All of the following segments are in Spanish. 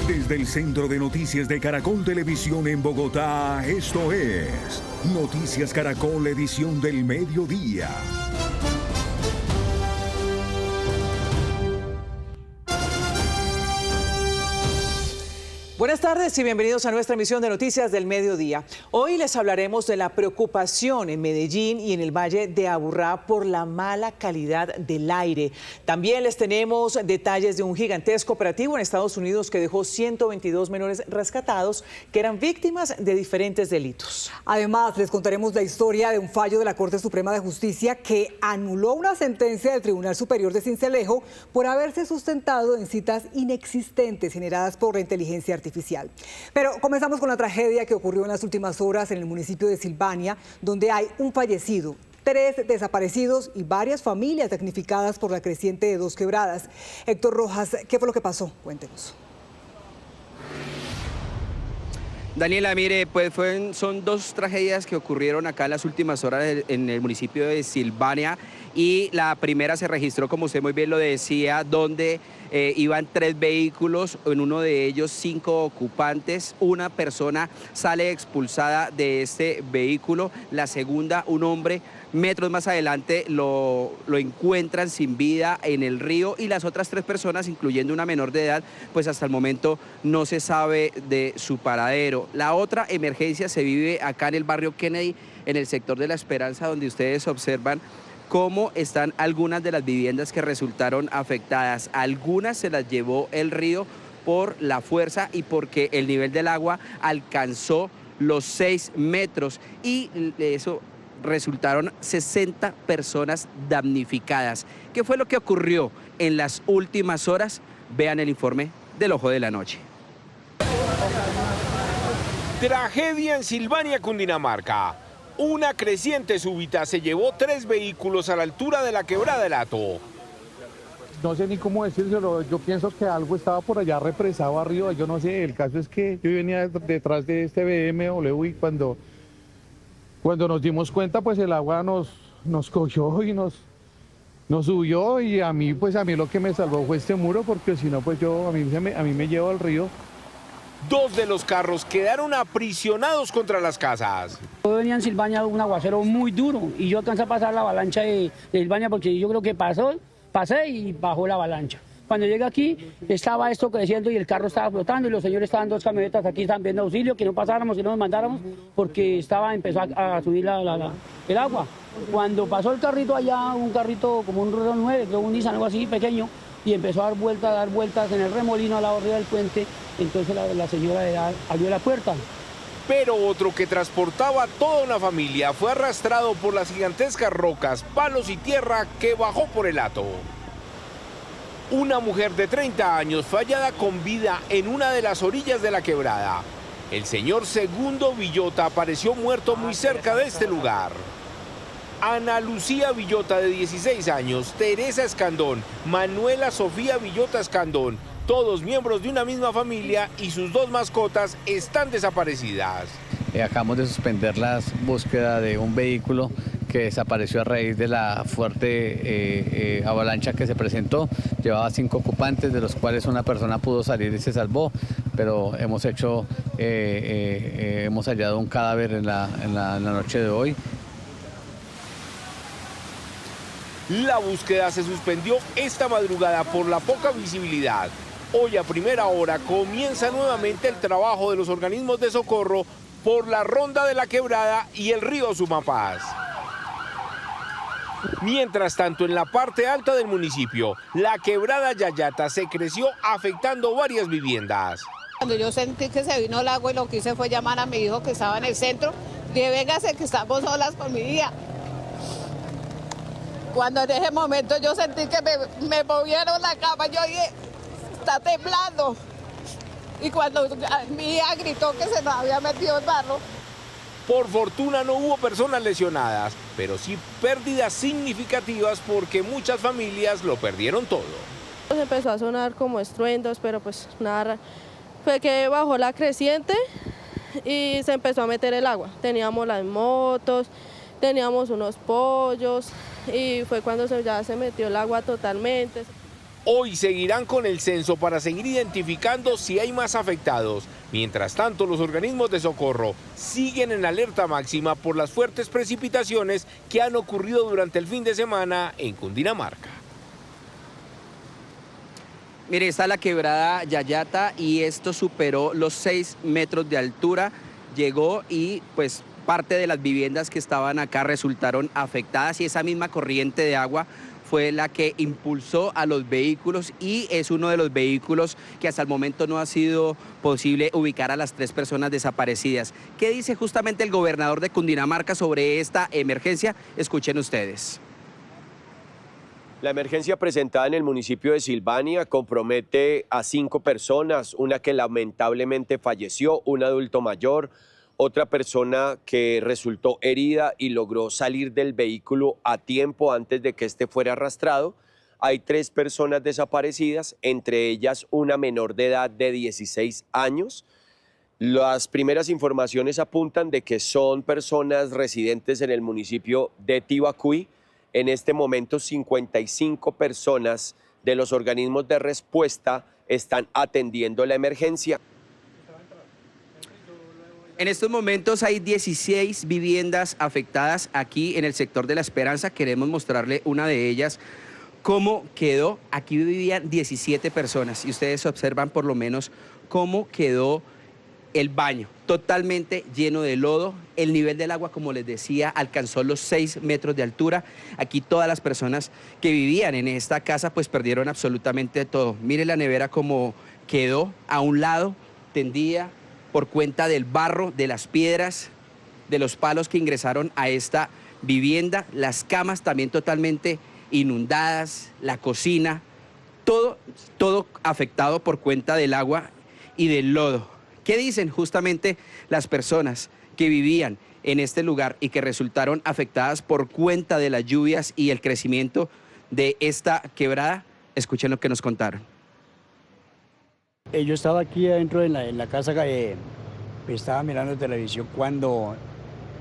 Desde el Centro de Noticias de Caracol Televisión en Bogotá, esto es Noticias Caracol, edición del mediodía. Buenas tardes y bienvenidos a nuestra emisión de Noticias del Mediodía. Hoy les hablaremos de la preocupación en Medellín y en el Valle de Aburrá por la mala calidad del aire. También les tenemos detalles de un gigantesco operativo en Estados Unidos que dejó 122 menores rescatados que eran víctimas de diferentes delitos. Además, les contaremos la historia de un fallo de la Corte Suprema de Justicia que anuló una sentencia del Tribunal Superior de Sincelejo por haberse sustentado en citas inexistentes generadas por la inteligencia artificial. Pero comenzamos con la tragedia que ocurrió en las últimas horas en el municipio de Silvania, donde hay un fallecido, 3 desaparecidos y varias familias damnificadas por la creciente de 2 quebradas. Héctor Rojas, ¿qué fue lo que pasó? Cuéntenos. Daniela, mire, pues son 2 tragedias que ocurrieron acá en las últimas horas en el municipio de Silvania, y la primera se registró, como usted muy bien lo decía, donde iban 3 vehículos, en uno de ellos 5 ocupantes, una persona sale expulsada de este vehículo, la segunda, un hombre, metros más adelante lo encuentran sin vida en el río, y las otras 3 personas, incluyendo una menor de edad, pues hasta el momento no se sabe de su paradero. La otra emergencia se vive acá en el barrio Kennedy, en el sector de La Esperanza, donde ustedes observan cómo están algunas de las viviendas que resultaron afectadas. Algunas se las llevó el río por la fuerza y porque el nivel del agua alcanzó los 6 metros, y eso resultaron 60 personas damnificadas. ¿Qué fue lo que ocurrió en las últimas horas? Vean el informe del Ojo de la Noche. Tragedia en Silvania, Cundinamarca. Una creciente súbita se llevó 3 vehículos a la altura de la quebrada del Hato. No sé ni cómo decírselo, yo pienso que algo estaba por allá represado arriba, yo no sé, el caso es que yo venía detrás de este BMW y cuando nos dimos cuenta, pues el agua nos cogió y nos subió, y a mí lo que me salvó fue este muro, porque si no, pues a mí me lleva al río. 2 de los carros quedaron aprisionados contra las casas. Yo venía en Silvania un aguacero muy duro y yo alcancé a pasar la avalancha de Silvania, porque yo creo que pasé y bajó la avalancha. Cuando llegué aquí estaba esto creciendo y el carro estaba flotando, y los señores estaban 2 camionetas aquí, estaban viendo auxilio, que no pasáramos, que no nos mandáramos, porque empezó a subir el agua. Cuando pasó el carrito allá, un carrito como un Renault 9, creo un Nissan, algo así pequeño, y empezó a dar vueltas en el remolino a la orilla del puente, entonces la señora de edad abrió la puerta. Pero otro que transportaba a toda una familia fue arrastrado por las gigantescas rocas, palos y tierra que bajó por el Hato. Una mujer de 30 años fue hallada con vida en una de las orillas de la quebrada. El señor Segundo Villota apareció muerto muy cerca de este lugar. Ana Lucía Villota, de 16 años, Teresa Escandón, Manuela Sofía Villota Escandón, todos miembros de una misma familia, y sus 2 mascotas están desaparecidas. Acabamos de suspender la búsqueda de un vehículo que desapareció a raíz de la fuerte avalancha que se presentó. Llevaba 5 ocupantes, de los cuales una persona pudo salir y se salvó, pero hemos hallado un cadáver en la noche de hoy. La búsqueda se suspendió esta madrugada por la poca visibilidad. Hoy a primera hora comienza nuevamente el trabajo de los organismos de socorro por la ronda de la quebrada y el río Sumapaz. Mientras tanto, en la parte alta del municipio, la quebrada Yayata se creció, afectando varias viviendas. Cuando yo sentí que se vino el agua, y lo que hice fue llamar a mi hijo que estaba en el centro, dije, véngase que estamos solas con mi hija. Cuando en ese momento yo sentí que me movieron la cama, yo dije, está temblando. Y cuando mi hija gritó que se nos había metido el barro. Por fortuna no hubo personas lesionadas, pero sí pérdidas significativas, porque muchas familias lo perdieron todo. Empezó a sonar como estruendos, pero pues nada, fue que bajó la creciente y se empezó a meter el agua. Teníamos las motos, teníamos unos pollos, y fue cuando ya se metió el agua totalmente. Hoy seguirán con el censo para seguir identificando si hay más afectados. Mientras tanto, los organismos de socorro siguen en alerta máxima por las fuertes precipitaciones que han ocurrido durante el fin de semana en Cundinamarca. Mire, está la quebrada Yayata y esto superó los 6 metros de altura, llegó y pues parte de las viviendas que estaban acá resultaron afectadas y esa misma corriente de agua fue la que impulsó a los vehículos y es uno de los vehículos que hasta el momento no ha sido posible ubicar a las 3 personas desaparecidas. ¿Qué dice justamente el gobernador de Cundinamarca sobre esta emergencia? Escuchen ustedes. La emergencia presentada en el municipio de Silvania compromete a 5 personas, una que lamentablemente falleció, un adulto mayor, otra persona que resultó herida y logró salir del vehículo a tiempo antes de que este fuera arrastrado. Hay 3 personas desaparecidas, entre ellas una menor de edad de 16 años. Las primeras informaciones apuntan de que son personas residentes en el municipio de Tibacuy. En este momento 55 personas de los organismos de respuesta están atendiendo la emergencia. En estos momentos hay 16 viviendas afectadas aquí en el sector de La Esperanza. Queremos mostrarle una de ellas, cómo quedó. Aquí vivían 17 personas y ustedes observan por lo menos cómo quedó el baño, totalmente lleno de lodo. El nivel del agua, como les decía, alcanzó los 6 metros de altura. Aquí todas las personas que vivían en esta casa pues perdieron absolutamente todo. Mire la nevera como quedó a un lado, tendida por cuenta del barro, de las piedras, de los palos que ingresaron a esta vivienda. Las camas también totalmente inundadas, la cocina, todo afectado por cuenta del agua y del lodo. ¿Qué dicen justamente las personas que vivían en este lugar y que resultaron afectadas por cuenta de las lluvias y el crecimiento de esta quebrada? Escuchen lo que nos contaron. Yo estaba aquí adentro en la casa, estaba mirando televisión cuando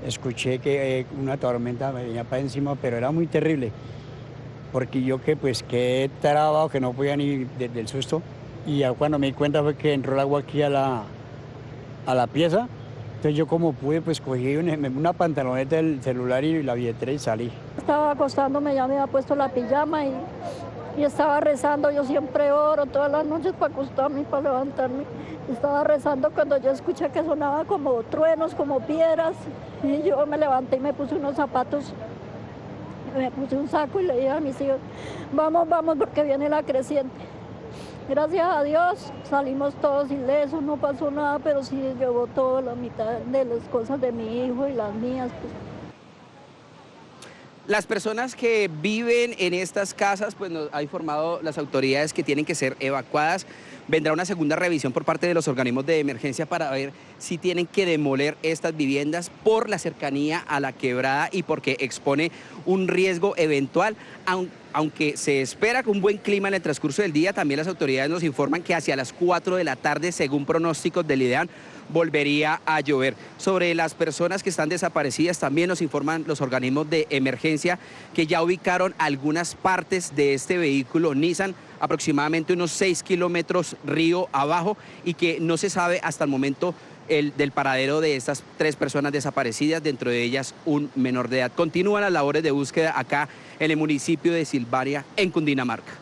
escuché que una tormenta me venía para encima, pero era muy terrible, porque yo quedé trabado, que no podía ni del susto, y ya cuando me di cuenta fue que entró el agua aquí a la pieza. Entonces yo como pude, pues cogí una pantaloneta del celular y la billetera y salí. Estaba acostándome, ya me había puesto la pijama y estaba rezando. Yo siempre oro todas las noches para acostarme y para levantarme. Estaba rezando cuando yo escuché que sonaba como truenos, como piedras. Y yo me levanté y me puse unos zapatos, me puse un saco y le dije a mis hijos, vamos, vamos, porque viene la creciente. Gracias a Dios salimos todos ilesos, no pasó nada, pero sí llevó toda la mitad de las cosas de mi hijo y las mías. Pues. Las personas que viven en estas casas, pues nos ha informado las autoridades que tienen que ser evacuadas. Vendrá una segunda revisión por parte de los organismos de emergencia para ver si tienen que demoler estas viviendas por la cercanía a la quebrada y porque expone un riesgo eventual. Aunque se espera un buen clima en el transcurso del día, también las autoridades nos informan que hacia las 4 de la tarde, según pronósticos del IDEAN, volvería a llover. Sobre las personas que están desaparecidas, también nos informan los organismos de emergencia que ya ubicaron algunas partes de este vehículo Nissan, aproximadamente unos 6 kilómetros río abajo, y que no se sabe hasta el momento del paradero de estas 3 personas desaparecidas, dentro de ellas un menor de edad. Continúan las labores de búsqueda acá en el municipio de Silvania, en Cundinamarca.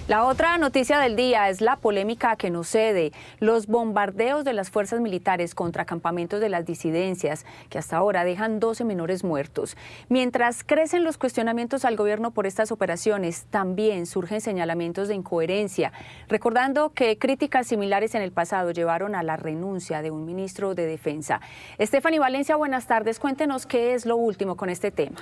La otra noticia del día es la polémica que no cede, los bombardeos de las fuerzas militares contra campamentos de las disidencias, que hasta ahora dejan 12 menores muertos. Mientras crecen los cuestionamientos al gobierno por estas operaciones, también surgen señalamientos de incoherencia, recordando que críticas similares en el pasado llevaron a la renuncia de un ministro de Defensa. Stephanie Valencia, buenas tardes. Cuéntenos qué es lo último con este tema.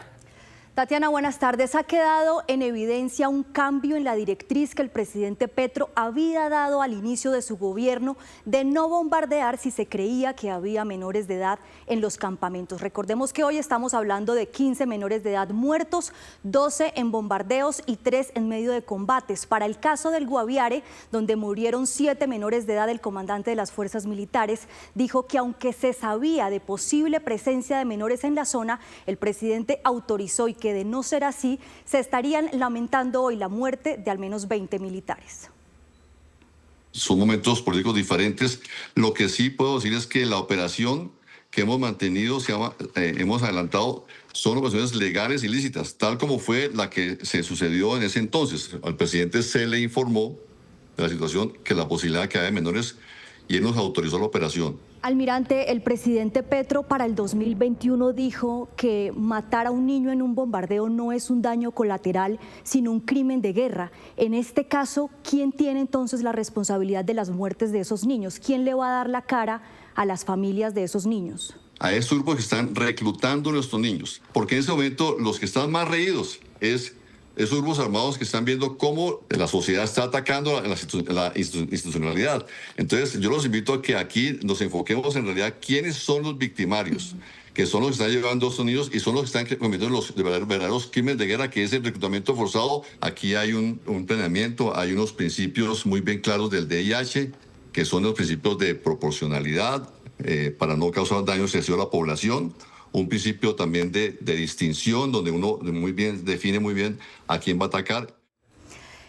Tatiana, buenas tardes. Ha quedado en evidencia un cambio en la directriz que el presidente Petro había dado al inicio de su gobierno de no bombardear si se creía que había menores de edad en los campamentos. Recordemos que hoy estamos hablando de 15 menores de edad muertos, 12 en bombardeos y 3 en medio de combates. Para el caso del Guaviare, donde murieron 7 menores de edad, el comandante de las fuerzas militares dijo que aunque se sabía de posible presencia de menores en la zona, el presidente autorizó y que de no ser así, se estarían lamentando hoy la muerte de al menos 20 militares. Son momentos políticos diferentes. Lo que sí puedo decir es que la operación que hemos mantenido, hemos adelantado, son operaciones legales y lícitas, tal como fue la que se sucedió en ese entonces. Al presidente se le informó de la situación, que la posibilidad que haya menores, y él nos autorizó la operación. Almirante, el presidente Petro para el 2021 dijo que matar a un niño en un bombardeo no es un daño colateral, sino un crimen de guerra. En este caso, ¿quién tiene entonces la responsabilidad de las muertes de esos niños? ¿Quién le va a dar la cara a las familias de esos niños? A estos grupos que están reclutando a nuestros niños, porque en ese momento los que están más reídos es esos grupos armados que están viendo cómo la sociedad está atacando la institucionalidad. Entonces, yo los invito a que aquí nos enfoquemos en realidad quiénes son los victimarios, que son los que están llevando a estos niños y son los que están cometiendo los verdaderos crímenes de guerra, que es el reclutamiento forzado. Aquí hay un planeamiento, hay unos principios muy bien claros del DIH, que son los principios de proporcionalidad, para no causar daño excesivo a la población. Un principio también de distinción, donde uno define muy bien a quién va a atacar.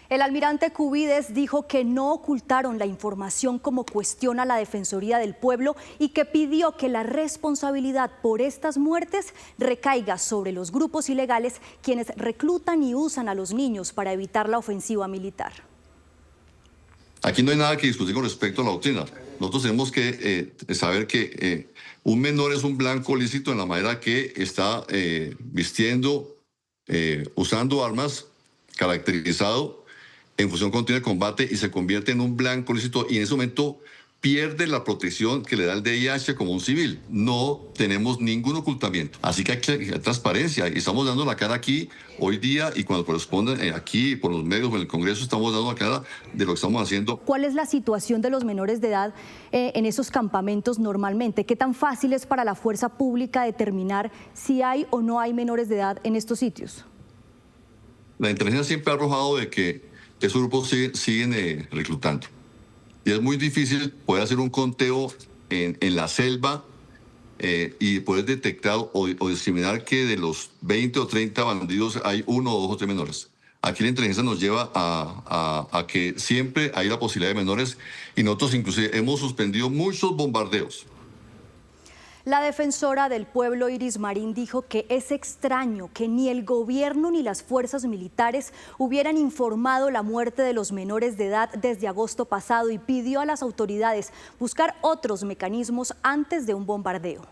El almirante Cubides dijo que no ocultaron la información como cuestiona la Defensoría del Pueblo y que pidió que la responsabilidad por estas muertes recaiga sobre los grupos ilegales quienes reclutan y usan a los niños para evitar la ofensiva militar. Aquí no hay nada que discutir con respecto a la doctrina. Nosotros tenemos que saber que un menor es un blanco lícito en la manera que está vistiendo, usando armas, caracterizado en función continua de combate, y se convierte en un blanco lícito, y en ese momento pierde la protección que le da el DIH como un civil. No tenemos ningún ocultamiento. Así que hay transparencia, y estamos dando la cara aquí hoy día, y cuando corresponde aquí por los medios, en el Congreso, estamos dando la cara de lo que estamos haciendo. ¿Cuál es la situación de los menores de edad en esos campamentos normalmente? ¿Qué tan fácil es para la fuerza pública determinar si hay o no hay menores de edad en estos sitios? La inteligencia siempre ha arrojado de que esos grupos siguen reclutando. Y es muy difícil poder hacer un conteo en la selva y poder detectar o discriminar que de los 20 o 30 bandidos hay 1 o 2 o 3 menores. Aquí la inteligencia nos lleva a que siempre hay la posibilidad de menores, y nosotros inclusive hemos suspendido muchos bombardeos. La defensora del pueblo, Iris Marín, dijo que es extraño que ni el gobierno ni las fuerzas militares hubieran informado la muerte de los menores de edad desde agosto pasado, y pidió a las autoridades buscar otros mecanismos antes de un bombardeo.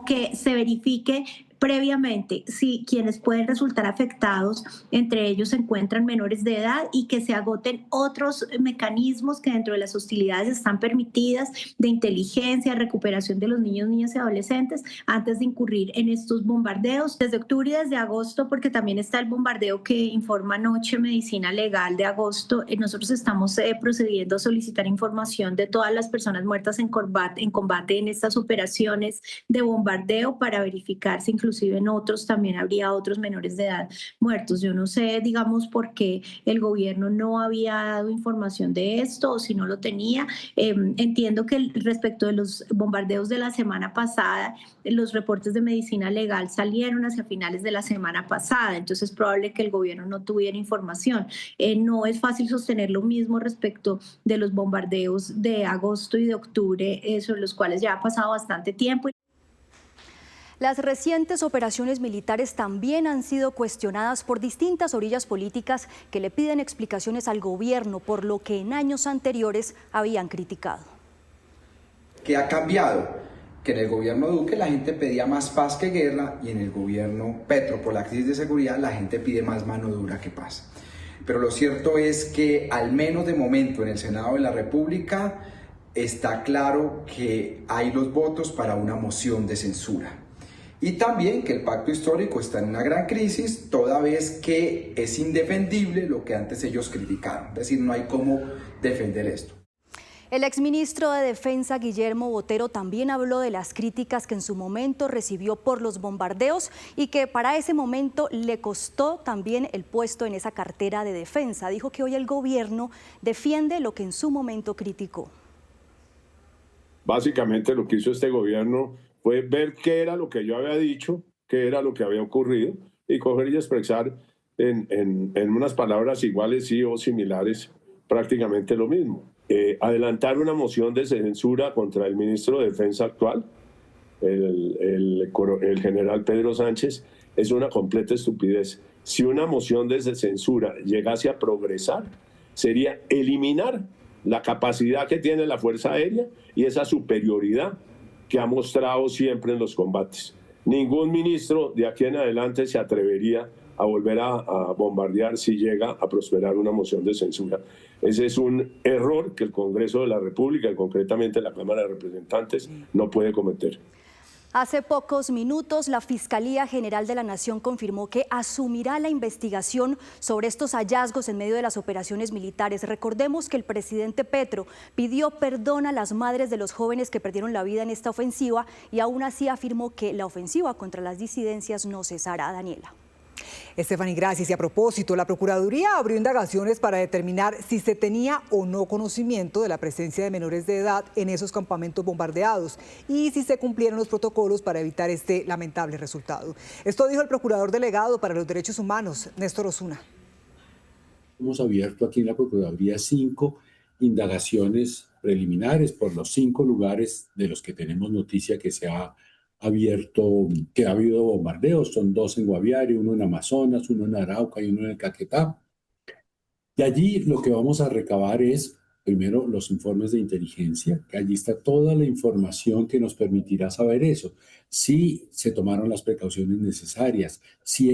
Que se verifique previamente si quienes pueden resultar afectados, entre ellos se encuentran menores de edad, y que se agoten otros mecanismos que dentro de las hostilidades están permitidas de inteligencia, recuperación de los niños, niñas y adolescentes antes de incurrir en estos bombardeos. Desde octubre y desde agosto, porque también está el bombardeo que informa anoche Medicina Legal de agosto, nosotros estamos procediendo a solicitar información de todas las personas muertas en combate en estas operaciones de bombardeo, para verificar si inclusive en otros también habría otros menores de edad muertos. Yo no sé, digamos, por qué el gobierno no había dado información de esto, o si no lo tenía. Entiendo que respecto de los bombardeos de la semana pasada, los reportes de Medicina Legal salieron hacia finales de la semana pasada, entonces es probable que el gobierno no tuviera información. No es fácil sostener lo mismo respecto de los bombardeos de agosto y de octubre, sobre los cuales ya ha pasado bastante tiempo. Las recientes operaciones militares también han sido cuestionadas por distintas orillas políticas que le piden explicaciones al gobierno por lo que en años anteriores habían criticado. ¿Qué ha cambiado? Que en el gobierno Duque la gente pedía más paz que guerra, y en el gobierno Petro, por la crisis de seguridad, la gente pide más mano dura que paz. Pero lo cierto es que, al menos de momento, en el Senado de la República está claro que hay los votos para una moción de censura. Y también que el pacto histórico está en una gran crisis, toda vez que es indefendible lo que antes ellos criticaron. Es decir, no hay cómo defender esto. El exministro de Defensa, Guillermo Botero, también habló de las críticas que en su momento recibió por los bombardeos y que para ese momento le costó también el puesto en esa cartera de defensa. Dijo que hoy el gobierno defiende lo que en su momento criticó. Básicamente lo que hizo este gobierno fue ver qué era lo que yo había dicho, qué era lo que había ocurrido y coger y expresar en unas palabras iguales sí o similares prácticamente lo mismo. Adelantar una moción de censura contra el ministro de Defensa actual, el general Pedro Sánchez, es una completa estupidez. Si una moción de censura llegase a progresar, sería eliminar la capacidad que tiene la Fuerza Aérea y esa superioridad que ha mostrado siempre en los combates. Ningún ministro de aquí en adelante se atrevería a volver a bombardear si llega a prosperar una moción de censura. Ese es un error que el Congreso de la República, y concretamente la Cámara de Representantes, no puede cometer. Hace pocos minutos, la Fiscalía General de la Nación confirmó que asumirá la investigación sobre estos hallazgos en medio de las operaciones militares. Recordemos que el presidente Petro pidió perdón a las madres de los jóvenes que perdieron la vida en esta ofensiva y aún así afirmó que la ofensiva contra las disidencias no cesará. Daniela. Estefanía, gracias. Y a propósito, la Procuraduría abrió indagaciones para determinar si se tenía o no conocimiento de la presencia de menores de edad en esos campamentos bombardeados y si se cumplieron los protocolos para evitar este lamentable resultado. Esto dijo el Procurador Delegado para los Derechos Humanos, Néstor Osuna. Hemos abierto aquí en la Procuraduría 5 indagaciones preliminares por los 5 lugares de los que tenemos noticia que se ha abierto, que ha habido bombardeos. Son 2 en Guaviare, 1 en Amazonas, 1 en Arauca y 1 en el Caquetá. Y allí lo que vamos a recabar es, primero, los informes de inteligencia, que allí está toda la información que nos permitirá saber eso. Si se tomaron las precauciones necesarias, si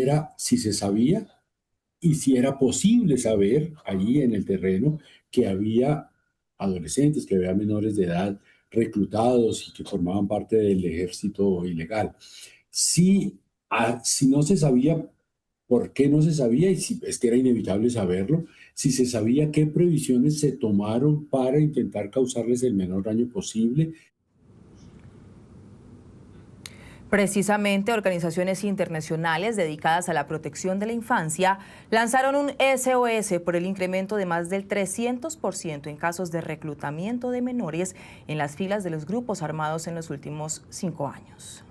se sabía y si era posible saber allí en el terreno que había adolescentes, que había menores de edad reclutados y que formaban parte del ejército ilegal. Si no se sabía, ¿por qué no se sabía? Y si es que era inevitable saberlo, si se sabía qué previsiones se tomaron para intentar causarles el menor daño posible. Precisamente, organizaciones internacionales dedicadas a la protección de la infancia lanzaron un SOS por el incremento de más del 300% en casos de reclutamiento de menores en las filas de los grupos armados en los últimos 5 años.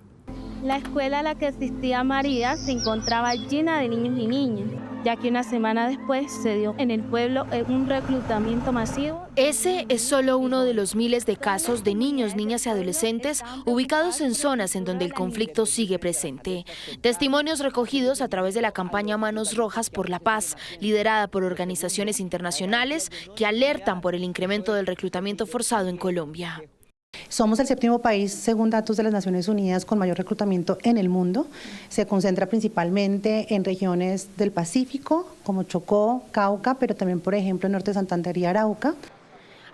La escuela a la que asistía María se encontraba llena de niños y niñas, ya que una semana después se dio en el pueblo un reclutamiento masivo. Ese es solo uno de los miles de casos de niños, niñas y adolescentes ubicados en zonas en donde el conflicto sigue presente. Testimonios recogidos a través de la campaña Manos Rojas por la Paz, liderada por organizaciones internacionales que alertan por el incremento del reclutamiento forzado en Colombia. Somos el 7º país, según datos de las Naciones Unidas, con mayor reclutamiento en el mundo. Se concentra principalmente en regiones del Pacífico, como Chocó, Cauca, pero también, por ejemplo, en Norte de Santander y Arauca.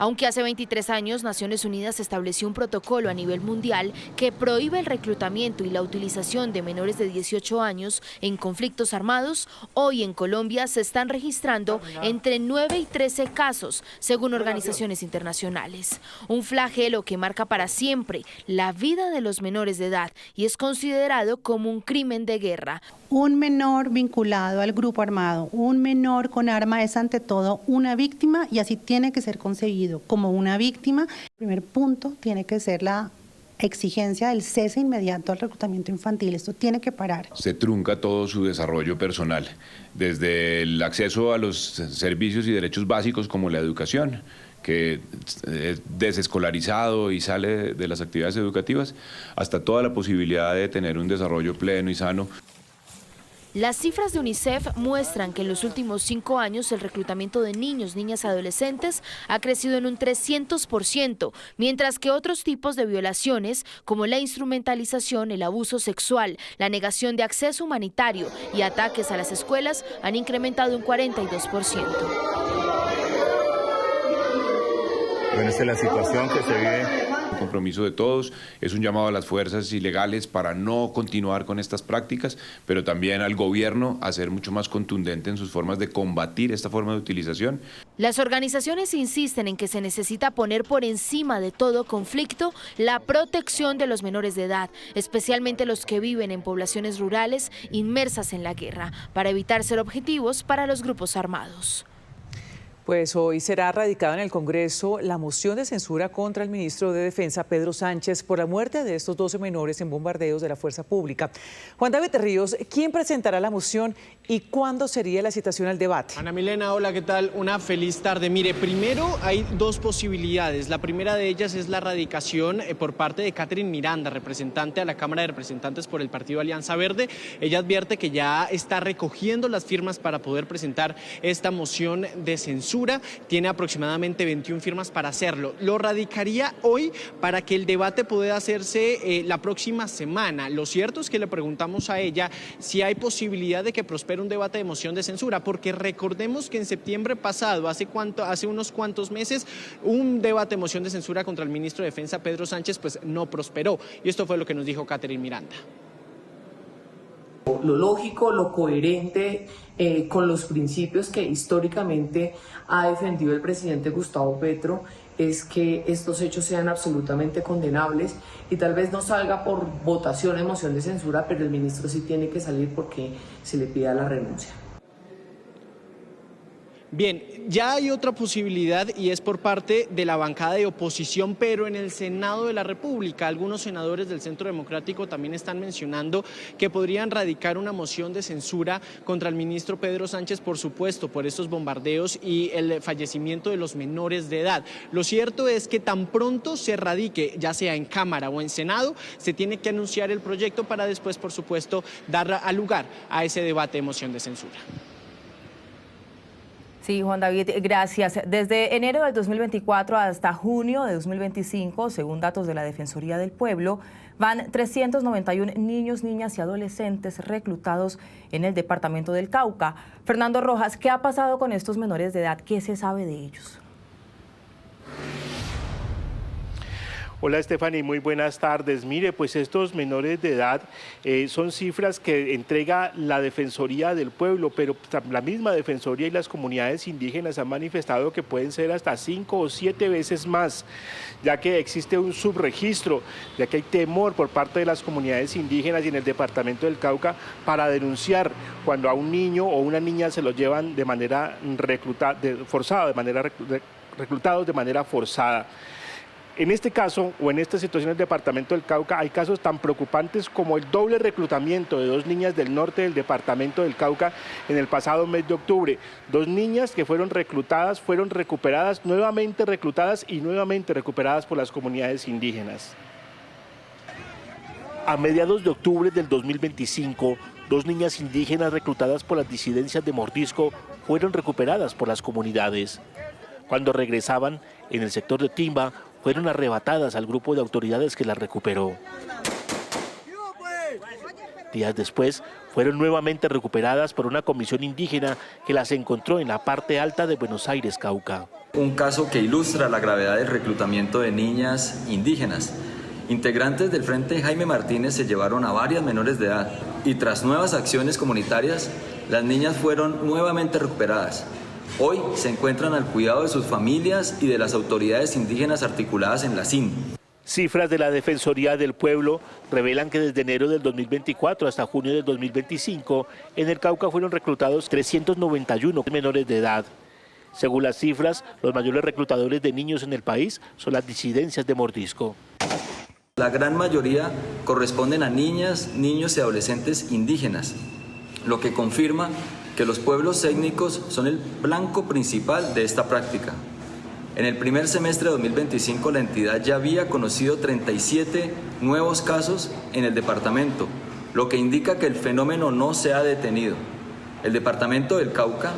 Aunque hace 23 años Naciones Unidas estableció un protocolo a nivel mundial que prohíbe el reclutamiento y la utilización de menores de 18 años en conflictos armados, hoy en Colombia se están registrando entre 9 y 13 casos, según organizaciones internacionales. Un flagelo que marca para siempre la vida de los menores de edad y es considerado como un crimen de guerra. Un menor vinculado al grupo armado, un menor con arma es ante todo una víctima y así tiene que ser concebido como una víctima. El primer punto tiene que ser la exigencia del cese inmediato al reclutamiento infantil. Esto tiene que parar. Se trunca todo su desarrollo personal, desde el acceso a los servicios y derechos básicos como la educación, que es desescolarizado y sale de las actividades educativas, hasta toda la posibilidad de tener un desarrollo pleno y sano. Las cifras de UNICEF muestran que en los últimos 5 años el reclutamiento de niños, niñas y adolescentes ha crecido en un 300%, mientras que otros tipos de violaciones, como la instrumentalización, el abuso sexual, la negación de acceso humanitario y ataques a las escuelas, han incrementado un 42%. Bueno, esta es la situación que se vive compromiso de todos, es un llamado a las fuerzas ilegales para no continuar con estas prácticas, pero también al gobierno a ser mucho más contundente en sus formas de combatir esta forma de utilización. Las organizaciones insisten en que se necesita poner por encima de todo conflicto la protección de los menores de edad, especialmente los que viven en poblaciones rurales inmersas en la guerra, para evitar ser objetivos para los grupos armados. Pues hoy será radicada en el Congreso la moción de censura contra el ministro de Defensa, Pedro Sánchez, por la muerte de estos 12 menores en bombardeos de la fuerza pública. Juan David Ríos, ¿quién presentará la moción y cuándo sería la citación al debate? Ana Milena, hola, ¿qué tal? Una feliz tarde. Mire, primero hay dos posibilidades. La primera de ellas es la radicación por parte de Catherine Miranda, representante a la Cámara de Representantes por el Partido Alianza Verde. Ella advierte que ya está recogiendo las firmas para poder presentar esta moción de censura. Tiene aproximadamente 21 firmas para hacerlo. Lo radicaría hoy para que el debate pueda hacerse la próxima semana. Lo cierto es que le preguntamos a ella si hay posibilidad de que prospere un debate de moción de censura, porque recordemos que en septiembre pasado, hace unos cuantos meses, un debate de moción de censura contra el ministro de Defensa, Pedro Sánchez, pues no prosperó. Y esto fue lo que nos dijo Catherine Miranda. Lo lógico, lo coherente con los principios que históricamente ha defendido el presidente Gustavo Petro es que estos hechos sean absolutamente condenables y tal vez no salga por votación en moción de censura, pero el ministro sí tiene que salir porque se le pida la renuncia. Bien, ya hay otra posibilidad y es por parte de la bancada de oposición, pero en el Senado de la República. Algunos senadores del Centro Democrático también están mencionando que podrían radicar una moción de censura contra el ministro Pedro Sánchez, por supuesto, por estos bombardeos y el fallecimiento de los menores de edad. Lo cierto es que tan pronto se radique, ya sea en Cámara o en Senado, se tiene que anunciar el proyecto para después, por supuesto, dar lugar a ese debate de moción de censura. Sí, Juan David, gracias. Desde enero del 2024 hasta junio de 2025, según datos de la Defensoría del Pueblo, van 391 niños, niñas y adolescentes reclutados en el departamento del Cauca. Fernando Rojas, ¿qué ha pasado con estos menores de edad? ¿Qué se sabe de ellos? Hola Stephanie, muy buenas tardes. Mire, pues estos menores de edad son cifras que entrega la Defensoría del Pueblo, pero la misma Defensoría y las comunidades indígenas han manifestado que pueden ser hasta 5 o 7 veces más, ya que existe un subregistro, ya que hay temor por parte de las comunidades indígenas y en el departamento del Cauca para denunciar cuando a un niño o una niña se los llevan de manera reclutados de manera forzada. En este caso, o en esta situación del departamento del Cauca, hay casos tan preocupantes como el doble reclutamiento de 2 niñas del norte del departamento del Cauca en el pasado mes de octubre. 2 niñas que fueron reclutadas, fueron recuperadas, nuevamente reclutadas y nuevamente recuperadas por las comunidades indígenas. A mediados de octubre del 2025, 2 niñas indígenas reclutadas por las disidencias de Mordisco fueron recuperadas por las comunidades. Cuando regresaban, en el sector de Timba, fueron arrebatadas al grupo de autoridades que las recuperó. Días después, fueron nuevamente recuperadas por una comisión indígena que las encontró en la parte alta de Buenos Aires, Cauca. Un caso que ilustra la gravedad del reclutamiento de niñas indígenas. Integrantes del Frente Jaime Martínez se llevaron a varias menores de edad y tras nuevas acciones comunitarias, las niñas fueron nuevamente recuperadas. Hoy se encuentran al cuidado de sus familias y de las autoridades indígenas articuladas en la CIN. Cifras de la Defensoría del Pueblo revelan que desde enero del 2024 hasta junio del 2025, en el Cauca fueron reclutados 391 menores de edad. Según las cifras, los mayores reclutadores de niños en el país son las disidencias de Mordisco. La gran mayoría corresponden a niñas, niños y adolescentes indígenas, lo que confirma que los pueblos étnicos son el blanco principal de esta práctica. En el primer semestre de 2025 la entidad ya había conocido 37 nuevos casos en el departamento, lo que indica que el fenómeno no se ha detenido. El departamento del Cauca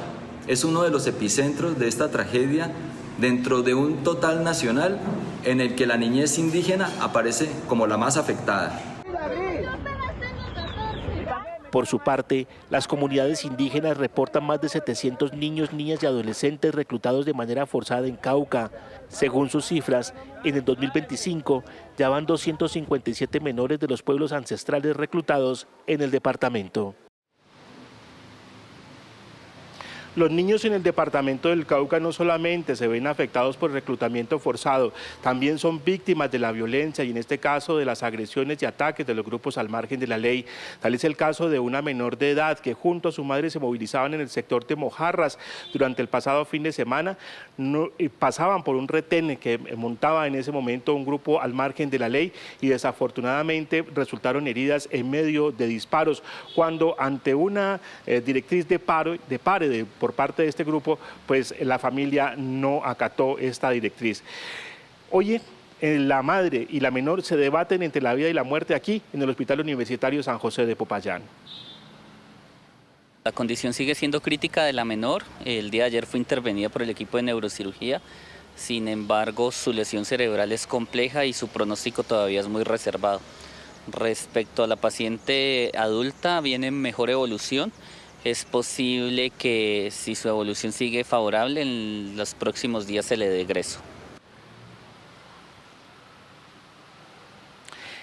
es uno de los epicentros de esta tragedia dentro de un total nacional en el que la niñez indígena aparece como la más afectada. Por su parte, las comunidades indígenas reportan más de 700 niños, niñas y adolescentes reclutados de manera forzada en Cauca. Según sus cifras, en el 2025 ya van 257 menores de los pueblos ancestrales reclutados en el departamento. Los niños en el departamento del Cauca no solamente se ven afectados por el reclutamiento forzado, también son víctimas de la violencia y en este caso de las agresiones y ataques de los grupos al margen de la ley. Tal es el caso de una menor de edad que junto a su madre se movilizaban en el sector de Mojarras durante el pasado fin de semana. Pasaban por un retén que montaba en ese momento un grupo al margen de la ley y desafortunadamente resultaron heridas en medio de disparos cuando ante una directriz de pare por parte de este grupo, pues la familia no acató esta directriz. Oye, la madre y la menor se debaten entre la vida y la muerte aquí en el Hospital Universitario San José de Popayán. La condición sigue siendo crítica de la menor. El día de ayer fue intervenida por el equipo de neurocirugía. Sin embargo, su lesión cerebral es compleja y su pronóstico todavía es muy reservado. Respecto a la paciente adulta, viene en mejor evolución. Es posible que si su evolución sigue favorable, en los próximos días se le dé egreso.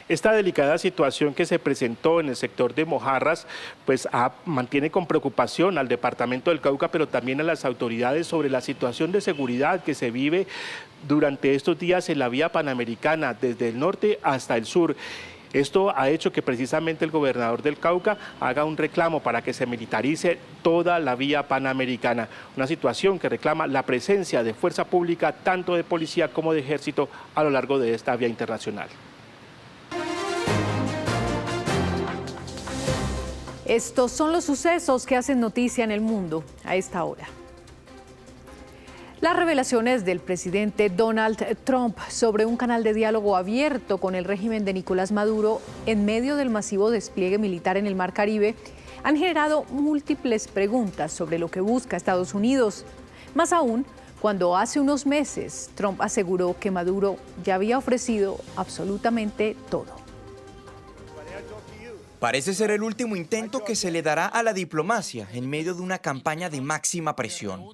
Esta delicada situación que se presentó en el sector de Mojarras, pues mantiene con preocupación al departamento del Cauca, pero también a las autoridades sobre la situación de seguridad que se vive durante estos días en la vía panamericana, desde el norte hasta el sur. Esto ha hecho que precisamente el gobernador del Cauca haga un reclamo para que se militarice toda la vía panamericana, una situación que reclama la presencia de fuerza pública, tanto de policía como de ejército, a lo largo de esta vía internacional. Estos son los sucesos que hacen noticia en el mundo a esta hora. Las revelaciones del presidente Donald Trump sobre un canal de diálogo abierto con el régimen de Nicolás Maduro en medio del masivo despliegue militar en el Mar Caribe han generado múltiples preguntas sobre lo que busca Estados Unidos. Más aún, cuando hace unos meses Trump aseguró que Maduro ya había ofrecido absolutamente todo. Parece ser el último intento que se le dará a la diplomacia en medio de una campaña de máxima presión.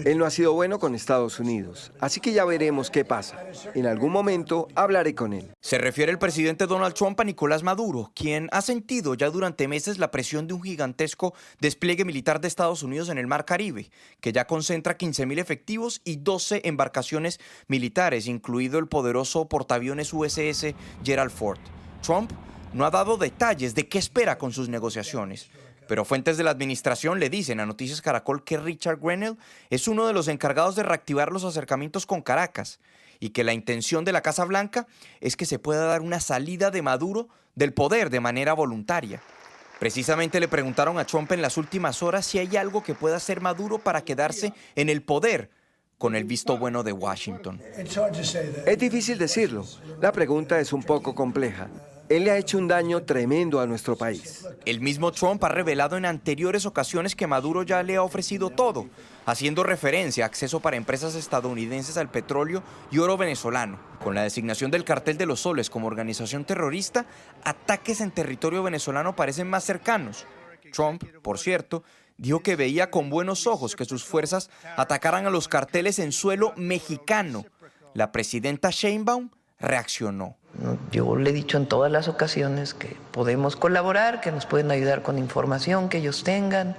Él no ha sido bueno con Estados Unidos, así que ya veremos qué pasa. En algún momento hablaré con él. Se refiere el presidente Donald Trump a Nicolás Maduro, quien ha sentido ya durante meses la presión de un gigantesco despliegue militar de Estados Unidos en el Mar Caribe, que ya concentra 15.000 efectivos y 12 embarcaciones militares, incluido el poderoso portaaviones USS Gerald Ford. Trump no ha dado detalles de qué espera con sus negociaciones, pero fuentes de la administración le dicen a Noticias Caracol que Richard Grenell es uno de los encargados de reactivar los acercamientos con Caracas y que la intención de la Casa Blanca es que se pueda dar una salida de Maduro del poder de manera voluntaria. Precisamente le preguntaron a Trump en las últimas horas si hay algo que pueda hacer Maduro para quedarse en el poder con el visto bueno de Washington. Es difícil decirlo. La pregunta es un poco compleja. Él le ha hecho un daño tremendo a nuestro país. El mismo Trump ha revelado en anteriores ocasiones que Maduro ya le ha ofrecido todo, haciendo referencia a acceso para empresas estadounidenses al petróleo y oro venezolano. Con la designación del Cartel de los Soles como organización terrorista, ataques en territorio venezolano parecen más cercanos. Trump, por cierto, dijo que veía con buenos ojos que sus fuerzas atacaran a los carteles en suelo mexicano. La presidenta Sheinbaum reaccionó. Yo le he dicho en todas las ocasiones que podemos colaborar, que nos pueden ayudar con información que ellos tengan,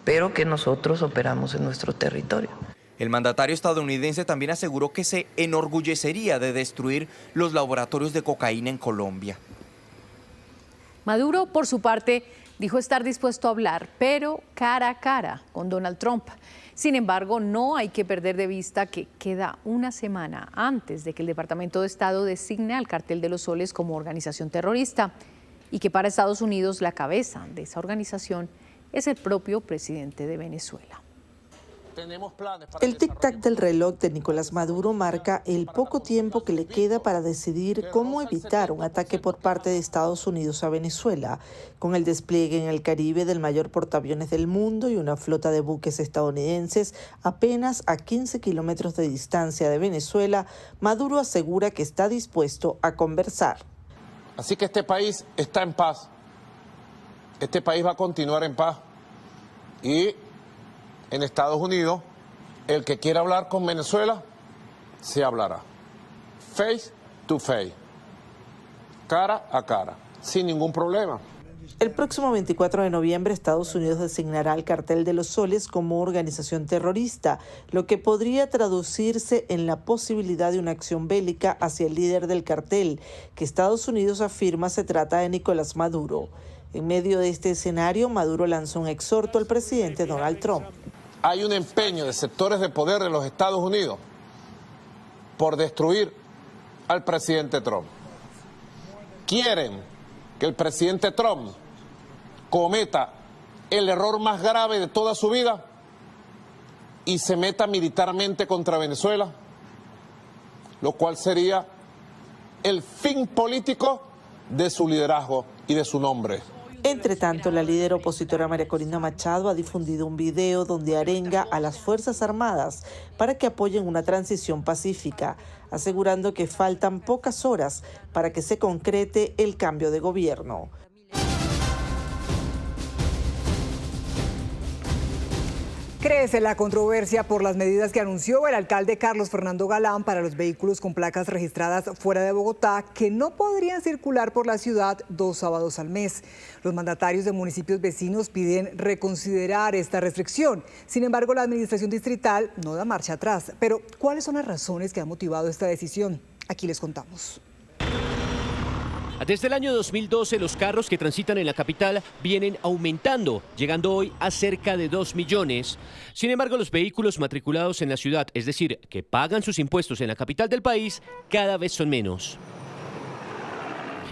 pero que nosotros operamos en nuestro territorio. El mandatario estadounidense también aseguró que se enorgullecería de destruir los laboratorios de cocaína en Colombia. Maduro, por su parte, dijo estar dispuesto a hablar, pero cara a cara con Donald Trump. Sin embargo, no hay que perder de vista que queda una semana antes de que el Departamento de Estado designe al Cartel de los Soles como organización terrorista y que para Estados Unidos la cabeza de esa organización es el propio presidente de Venezuela. El tic-tac del reloj de Nicolás Maduro marca el poco tiempo que le queda para decidir cómo evitar un ataque por parte de Estados Unidos a Venezuela. Con el despliegue en el Caribe del mayor portaaviones del mundo y una flota de buques estadounidenses apenas a 15 kilómetros de distancia de Venezuela, Maduro asegura que está dispuesto a conversar. Así que este país está en paz este país va a continuar en paz. Y en Estados Unidos, el que quiera hablar con Venezuela, se hablará. Face to face. Cara a cara, sin ningún problema. El próximo 24 de noviembre, Estados Unidos designará al Cartel de los Soles como organización terrorista, lo que podría traducirse en la posibilidad de una acción bélica hacia el líder del cartel, que Estados Unidos afirma se trata de Nicolás Maduro. En medio de este escenario, Maduro lanzó un exhorto al presidente Donald Trump. Hay un empeño de sectores de poder de los Estados Unidos por destruir al presidente Trump. Quieren que el presidente Trump cometa el error más grave de toda su vida y se meta militarmente contra Venezuela, lo cual sería el fin político de su liderazgo y de su nombre. Entre tanto, la líder opositora María Corina Machado ha difundido un video donde arenga a las Fuerzas Armadas para que apoyen una transición pacífica, asegurando que faltan pocas horas para que se concrete el cambio de gobierno. Crece la controversia por las medidas que anunció el alcalde Carlos Fernando Galán para los vehículos con placas registradas fuera de Bogotá que no podrían circular por la ciudad 2 sábados al mes. Los mandatarios de municipios vecinos piden reconsiderar esta restricción. Sin embargo, la administración distrital no da marcha atrás. Pero, ¿cuáles son las razones que han motivado esta decisión? Aquí les contamos. Desde el año 2012, los carros que transitan en la capital vienen aumentando, llegando hoy a cerca de 2 millones. Sin embargo, los vehículos matriculados en la ciudad, es decir, que pagan sus impuestos en la capital del país, cada vez son menos.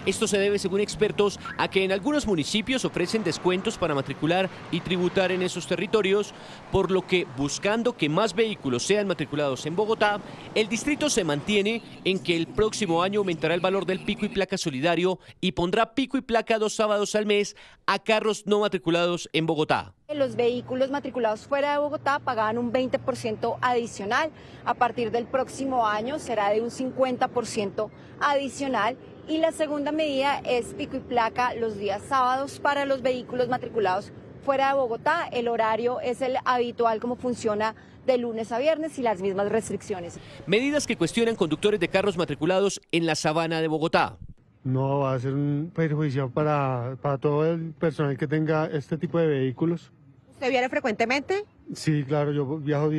Esto se debe, según expertos, a que en algunos municipios ofrecen descuentos para matricular y tributar en esos territorios, por lo que, buscando que más vehículos sean matriculados en Bogotá, el distrito se mantiene en que el próximo año aumentará el valor del pico y placa solidario y pondrá pico y placa 2 sábados al mes a carros no matriculados en Bogotá. Los vehículos matriculados fuera de Bogotá pagaban un 20% adicional. A partir del próximo año será de un 50% adicional. Y la segunda medida es pico y placa los días sábados para los vehículos matriculados fuera de Bogotá. El horario es el habitual como funciona de lunes a viernes y las mismas restricciones. Medidas que cuestionan conductores de carros matriculados en la sabana de Bogotá. No va a ser un perjuicio para todo el personal que tenga este tipo de vehículos. ¿Usted viene frecuentemente? Sí, claro, yo viajo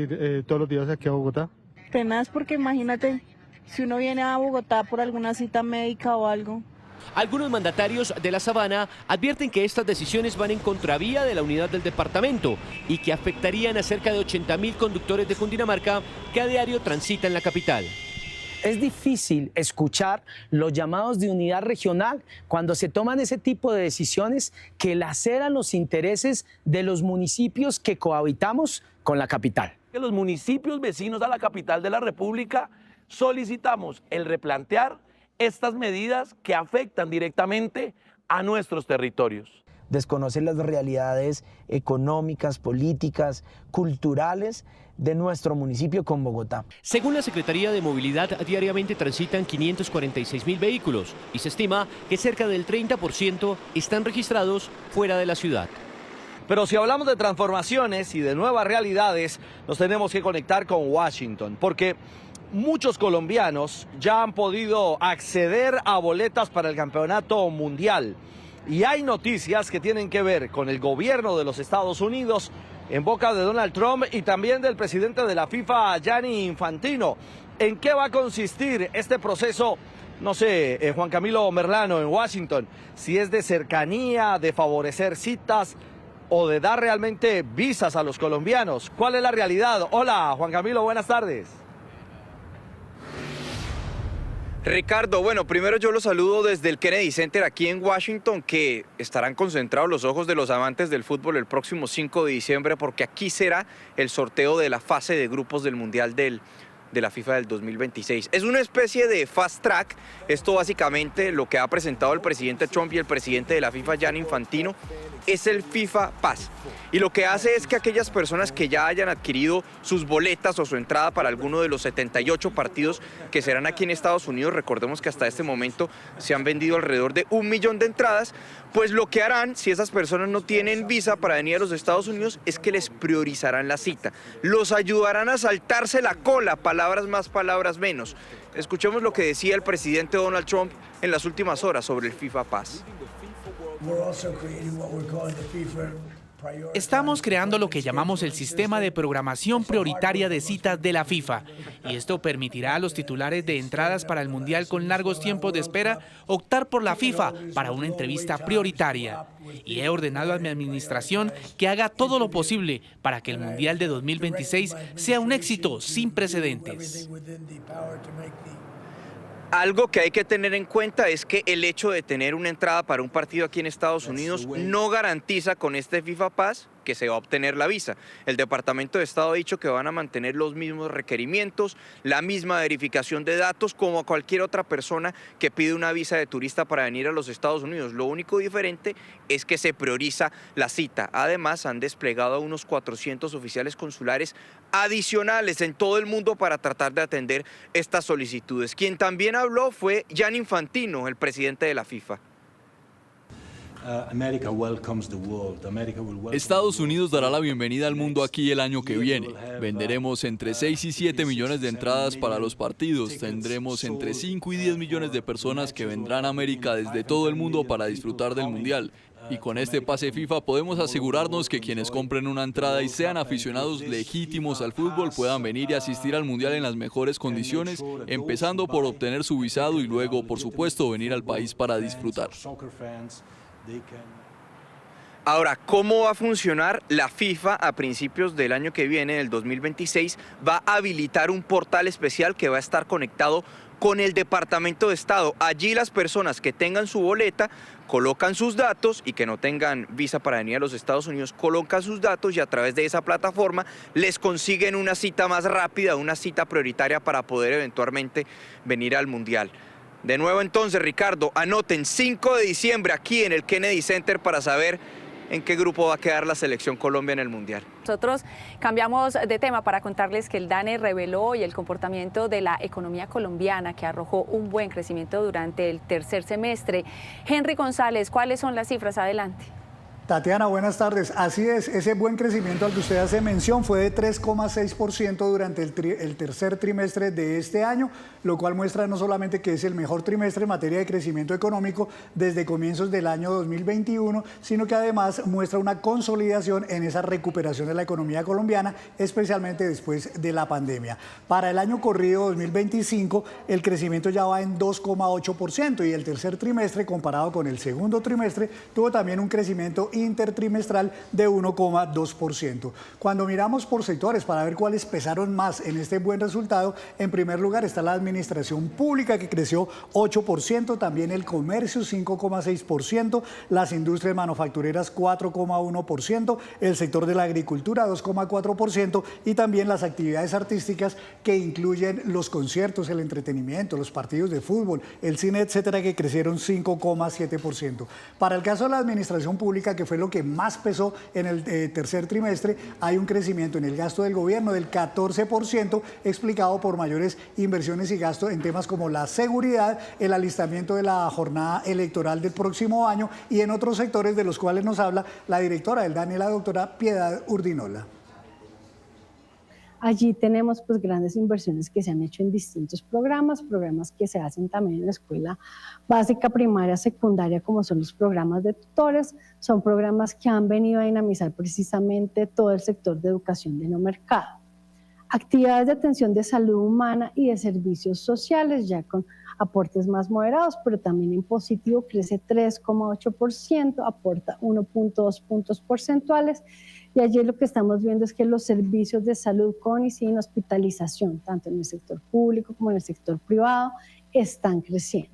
todos los días aquí a Bogotá. Tenaz, porque imagínate, si uno viene a Bogotá por alguna cita médica o algo. Algunos mandatarios de la Sabana advierten que estas decisiones van en contravía de la unidad del departamento y que afectarían a cerca de 80.000 conductores de Cundinamarca que a diario transitan la capital. Es difícil escuchar los llamados de unidad regional cuando se toman ese tipo de decisiones que laceran los intereses de los municipios que cohabitamos con la capital. Los municipios vecinos a la capital de la República solicitamos el replantear estas medidas que afectan directamente a nuestros territorios. Desconocen las realidades económicas, políticas, culturales de nuestro municipio con Bogotá. Según la Secretaría de Movilidad, diariamente transitan 546.000 vehículos y se estima que cerca del 30% están registrados fuera de la ciudad. Pero si hablamos de transformaciones y de nuevas realidades, nos tenemos que conectar con Washington, porque muchos colombianos ya han podido acceder a boletas para el campeonato mundial. Y hay noticias que tienen que ver con el gobierno de los Estados Unidos en boca de Donald Trump y también del presidente de la FIFA, Gianni Infantino. ¿En qué va a consistir este proceso? No sé, Juan Camilo Merlano en Washington, si es de cercanía, de favorecer citas o de dar realmente visas a los colombianos. ¿Cuál es la realidad? Hola, Juan Camilo, buenas tardes. Ricardo, bueno, primero yo los saludo desde el Kennedy Center aquí en Washington, que estarán concentrados los ojos de los amantes del fútbol el próximo 5 de diciembre, porque aquí será el sorteo de la fase de grupos del Mundial del de la FIFA del 2026. Es una especie de fast track. Esto básicamente lo que ha presentado el presidente Trump y el presidente de la FIFA, Gianni Infantino, es el FIFA Pass. Y lo que hace es que aquellas personas que ya hayan adquirido sus boletas o su entrada para alguno de los 78 partidos que serán aquí en Estados Unidos, recordemos que hasta este momento se han vendido alrededor de 1 millón de entradas, pues lo que harán, si esas personas no tienen visa para venir a los Estados Unidos, es que les priorizarán la cita. Los ayudarán a saltarse la cola, palabras más, palabras menos. Escuchemos lo que decía el presidente Donald Trump en las últimas horas sobre el FIFA Pass. Estamos creando lo que llamamos el sistema de programación prioritaria de citas de la FIFA, y esto permitirá a los titulares de entradas para el Mundial con largos tiempos de espera optar por la FIFA para una entrevista prioritaria. Y he ordenado a mi administración que haga todo lo posible para que el Mundial de 2026 sea un éxito sin precedentes. Algo que hay que tener en cuenta es que el hecho de tener una entrada para un partido aquí en Estados Unidos no garantiza con este FIFA Pass que se va a obtener la visa. El Departamento de Estado ha dicho que van a mantener los mismos requerimientos, la misma verificación de datos como a cualquier otra persona que pide una visa de turista para venir a los Estados Unidos. Lo único diferente es que se prioriza la cita. Además, han desplegado a unos 400 oficiales consulares adicionales en todo el mundo para tratar de atender estas solicitudes. Quien también habló fue Gianni Infantino, el presidente de la FIFA. Estados Unidos dará la bienvenida al mundo aquí el año que viene. Venderemos entre 6 y 7 millones de entradas para los partidos. Tendremos entre 5 y 10 millones de personas que vendrán a América desde todo el mundo para disfrutar del Mundial. Y con este pase FIFA podemos asegurarnos que quienes compren una entrada y sean aficionados legítimos al fútbol puedan venir y asistir al Mundial en las mejores condiciones, empezando por obtener su visado y luego, por supuesto, venir al país para disfrutar. Ahora, ¿cómo va a funcionar? La FIFA a principios del año que viene, del 2026, va a habilitar un portal especial que va a estar conectado con el Departamento de Estado. Allí las personas que tengan su boleta colocan sus datos y que no tengan visa para venir a los Estados Unidos, colocan sus datos y a través de esa plataforma les consiguen una cita más rápida, una cita prioritaria para poder eventualmente venir al Mundial. De nuevo entonces, Ricardo, anoten 5 de diciembre aquí en el Kennedy Center para saber en qué grupo va a quedar la selección Colombia en el Mundial. Nosotros cambiamos de tema para contarles que el DANE reveló hoy el comportamiento de la economía colombiana, que arrojó un buen crecimiento durante el tercer semestre. Henry González, ¿cuáles son las cifras? Adelante. Tatiana, buenas tardes. Así es, ese buen crecimiento al que usted hace mención fue de 3,6% durante el tercer trimestre de este año, lo cual muestra no solamente que es el mejor trimestre en materia de crecimiento económico desde comienzos del año 2021, sino que además muestra una consolidación en esa recuperación de la economía colombiana, especialmente después de la pandemia. Para el año corrido 2025, el crecimiento ya va en 2,8% y el tercer trimestre, comparado con el segundo trimestre, tuvo también un crecimiento intertrimestral de 1,2%. Cuando miramos por sectores para ver cuáles pesaron más en este buen resultado, en primer lugar está la administración pública, que creció 8%, también el comercio 5,6%, las industrias manufactureras 4,1%, el sector de la agricultura 2,4% y también las actividades artísticas que incluyen los conciertos, el entretenimiento, los partidos de fútbol, el cine, etcétera, que crecieron 5,7%. Para el caso de la administración pública, que fue lo que más pesó en el tercer trimestre, hay un crecimiento en el gasto del gobierno del 14%, explicado por mayores inversiones y gastos en temas como la seguridad, el alistamiento de la jornada electoral del próximo año y en otros sectores de los cuales nos habla la directora del DANE, la doctora Piedad Urdinola. Allí tenemos pues grandes inversiones que se han hecho en distintos programas que se hacen también en la escuela básica, primaria, secundaria, como son los programas de tutores. Son programas que han venido a dinamizar precisamente todo el sector de educación de no mercado. Actividades de atención de salud humana y de servicios sociales, ya con aportes más moderados, pero también en positivo crece 3,8%, aporta 1,2 puntos porcentuales. Y allí lo que estamos viendo es que los servicios de salud con y sin hospitalización, tanto en el sector público como en el sector privado, están creciendo.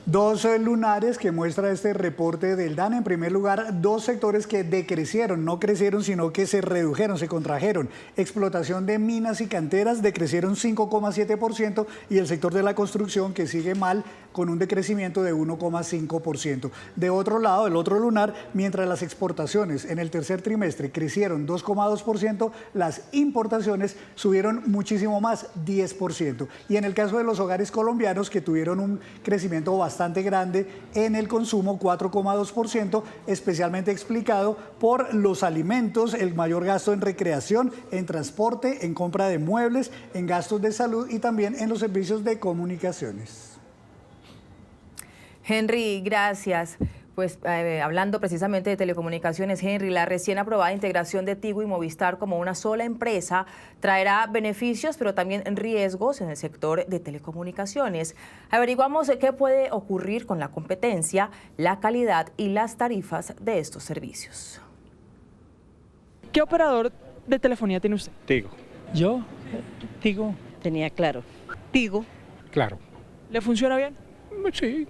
Dos lunares que muestra este reporte del DANE. En primer lugar, dos sectores que decrecieron, no crecieron, sino que se redujeron, se contrajeron. Explotación de minas y canteras decrecieron 5,7% y el sector de la construcción, que sigue mal, con un decrecimiento de 1,5%. De otro lado, el otro lunar, mientras las exportaciones en el tercer trimestre crecieron 2,2%, las importaciones subieron muchísimo más, 10%. Y en el caso de los hogares colombianos, que tuvieron un crecimiento bastante grande en el consumo, 4,2%, especialmente explicado por los alimentos, el mayor gasto en recreación, en transporte, en compra de muebles, en gastos de salud y también en los servicios de comunicaciones. Henry, gracias. Pues hablando precisamente de telecomunicaciones, Henry, la recién aprobada integración de Tigo y Movistar como una sola empresa traerá beneficios, pero también riesgos en el sector de telecomunicaciones. Averiguamos qué puede ocurrir con la competencia, la calidad y las tarifas de estos servicios. ¿Qué operador de telefonía tiene usted? Tigo. ¿Yo? Tigo. Tenía Claro. Tigo. Claro. ¿Le funciona bien? Sí.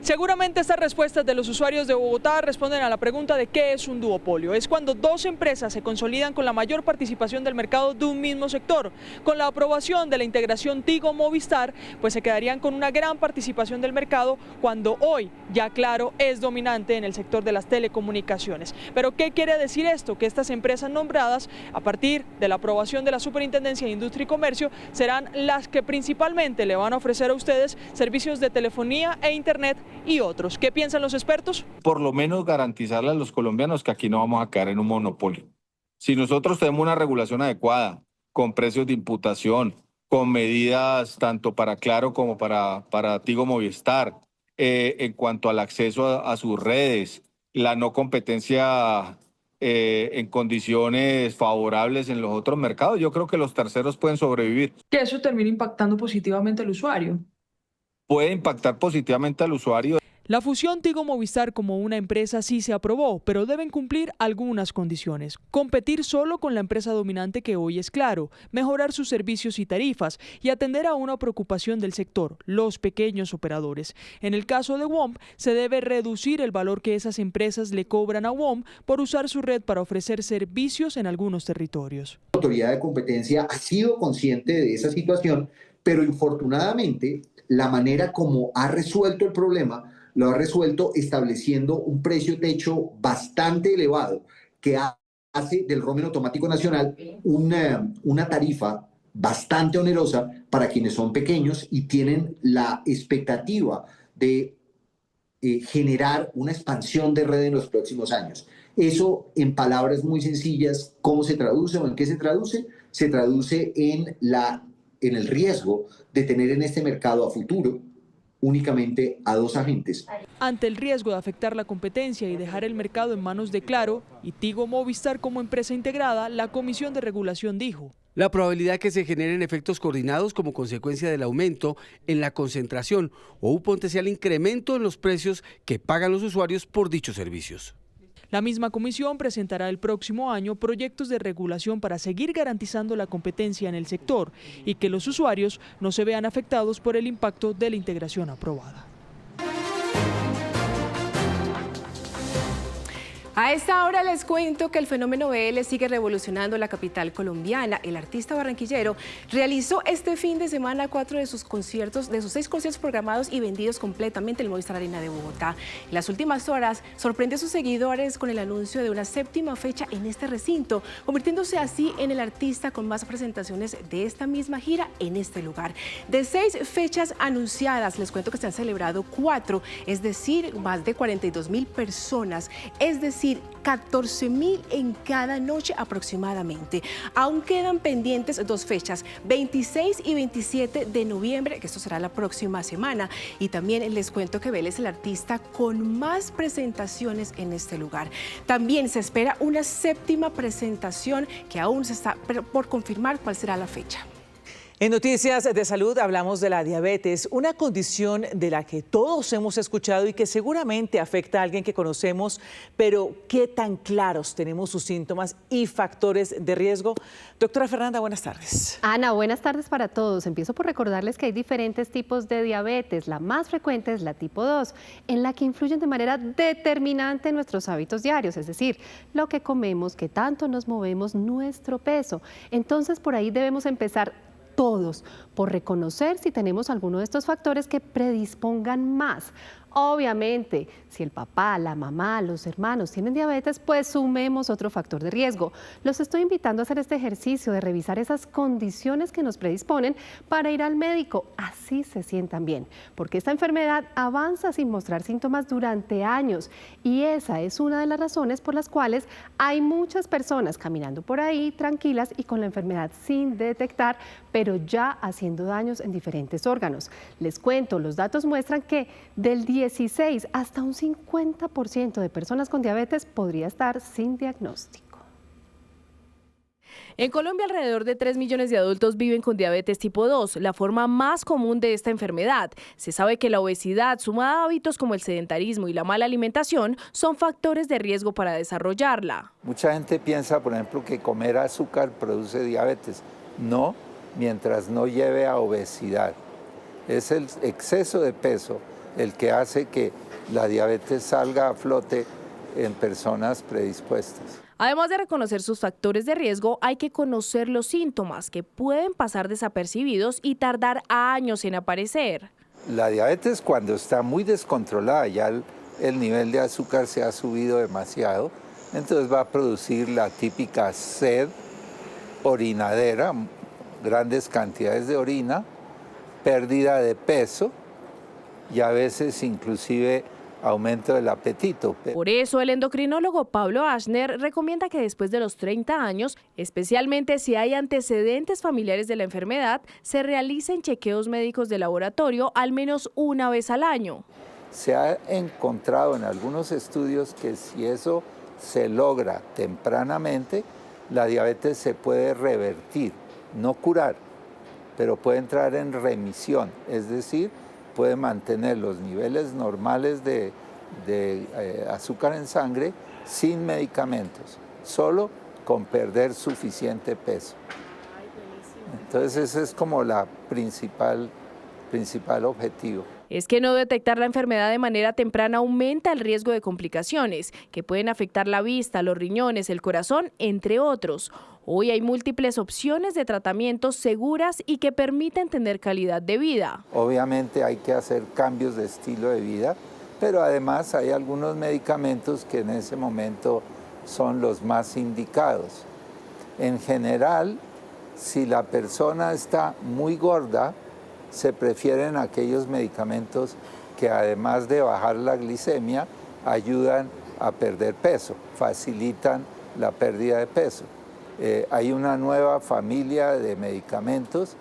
Seguramente estas respuestas de los usuarios de Bogotá responden a la pregunta de qué es un duopolio. Es cuando dos empresas se consolidan con la mayor participación del mercado de un mismo sector. Con la aprobación de la integración Tigo-Movistar, pues se quedarían con una gran participación del mercado, cuando hoy ya Claro es dominante en el sector de las telecomunicaciones. Pero ¿qué quiere decir esto? Que estas empresas nombradas, a partir de la aprobación de la Superintendencia de Industria y Comercio, serán las que principalmente le van a ofrecer a ustedes servicios de telefonía e internet y otros. ¿Qué piensan los expertos? Por lo menos garantizarle a los colombianos que aquí no vamos a caer en un monopolio. Si nosotros tenemos una regulación adecuada, con precios de imputación, con medidas tanto para Claro como para Tigo Movistar, en cuanto al acceso a sus redes, la no competencia en condiciones favorables en los otros mercados, yo creo que los terceros pueden sobrevivir. Que eso termine impactando positivamente al usuario. Puede impactar positivamente al usuario. La fusión Tigo-Movistar como una empresa sí se aprobó, pero deben cumplir algunas condiciones. Competir solo con la empresa dominante que hoy es Claro, mejorar sus servicios y tarifas y atender a una preocupación del sector, los pequeños operadores. En el caso de WOM, se debe reducir el valor que esas empresas le cobran a WOM por usar su red para ofrecer servicios en algunos territorios. La autoridad de competencia ha sido consciente de esa situación, pero infortunadamente la manera como ha resuelto el problema lo ha resuelto estableciendo un precio techo bastante elevado que hace del roaming automático nacional una tarifa bastante onerosa para quienes son pequeños y tienen la expectativa de generar una expansión de red en los próximos años. Eso, en palabras muy sencillas, ¿cómo se traduce o en qué se traduce? Se traduce en el riesgo de tener en este mercado a futuro únicamente a dos agentes. Ante el riesgo de afectar la competencia y dejar el mercado en manos de Claro y Tigo Movistar como empresa integrada, la Comisión de Regulación dijo: la probabilidad que se generen efectos coordinados como consecuencia del aumento en la concentración o un potencial incremento en los precios que pagan los usuarios por dichos servicios. La misma comisión presentará el próximo año proyectos de regulación para seguir garantizando la competencia en el sector y que los usuarios no se vean afectados por el impacto de la integración aprobada. A esta hora les cuento que el fenómeno BL sigue revolucionando la capital colombiana. El artista barranquillero realizó este fin de semana 4 de sus 6 conciertos programados y vendidos completamente en el Movistar Arena de Bogotá. En las últimas horas sorprendió a sus seguidores con el anuncio de una 7ª fecha en este recinto, convirtiéndose así en el artista con más presentaciones de esta misma gira en este lugar. De 6 fechas anunciadas, les cuento que se han celebrado 4, es decir, más de 42.000 personas, es decir, 14.000 en cada noche aproximadamente. Aún quedan pendientes 2 fechas, 26 y 27 de noviembre, que esto será la próxima semana. Y también les cuento que BL es el artista con más presentaciones en este lugar. También se espera una 7ª presentación que aún se está por confirmar cuál será la fecha. En Noticias de Salud hablamos de la diabetes, una condición de la que todos hemos escuchado y que seguramente afecta a alguien que conocemos, pero ¿qué tan claros tenemos sus síntomas y factores de riesgo? Doctora Fernanda, buenas tardes. Ana, buenas tardes para todos. Empiezo por recordarles que hay diferentes tipos de diabetes. La más frecuente es la tipo 2, en la que influyen de manera determinante nuestros hábitos diarios, es decir, lo que comemos, qué tanto nos movemos, nuestro peso. Entonces, por ahí debemos empezar todos por reconocer si tenemos alguno de estos factores que predispongan más. Obviamente, si el papá, la mamá, los hermanos tienen diabetes, pues sumemos otro factor de riesgo. Los estoy invitando a hacer este ejercicio de revisar esas condiciones que nos predisponen para ir al médico, así se sientan bien, porque esta enfermedad avanza sin mostrar síntomas durante años y esa es una de las razones por las cuales hay muchas personas caminando por ahí tranquilas y con la enfermedad sin detectar, pero ya haciendo daños en diferentes órganos. Les cuento, los datos muestran que del 16 hasta un 50% de personas con diabetes podría estar sin diagnóstico. En Colombia, alrededor de 3 millones de adultos viven con diabetes tipo 2, la forma más común de esta enfermedad. Se sabe que la obesidad, sumada a hábitos como el sedentarismo y la mala alimentación, son factores de riesgo para desarrollarla. Mucha gente piensa, por ejemplo, que comer azúcar produce diabetes. No, mientras no lleve a obesidad. Es el exceso de peso el que hace que la diabetes salga a flote en personas predispuestas. Además de reconocer sus factores de riesgo, hay que conocer los síntomas que pueden pasar desapercibidos y tardar años en aparecer. La diabetes, cuando está muy descontrolada, ya el nivel de azúcar se ha subido demasiado, entonces va a producir la típica sed, orinadera, grandes cantidades de orina, pérdida de peso y a veces inclusive aumento del apetito. Por eso el endocrinólogo Pablo Aschner recomienda que después de los 30 años, especialmente si hay antecedentes familiares de la enfermedad, se realicen chequeos médicos de laboratorio al menos una vez al año. Se ha encontrado en algunos estudios que si eso se logra tempranamente, la diabetes se puede revertir, no curar, pero puede entrar en remisión, es decir, puede mantener los niveles normales de azúcar en sangre sin medicamentos, solo con perder suficiente peso. Entonces ese es como la principal objetivo. Es que no detectar la enfermedad de manera temprana aumenta el riesgo de complicaciones que pueden afectar la vista, los riñones, el corazón, entre otros. Hoy hay múltiples opciones de tratamientos seguras y que permiten tener calidad de vida. Obviamente hay que hacer cambios de estilo de vida, pero además hay algunos medicamentos que en ese momento son los más indicados. En general, si la persona está muy gorda, se prefieren aquellos medicamentos que además de bajar la glicemia, ayudan a perder peso, facilitan la pérdida de peso. Hay una nueva familia de medicamentos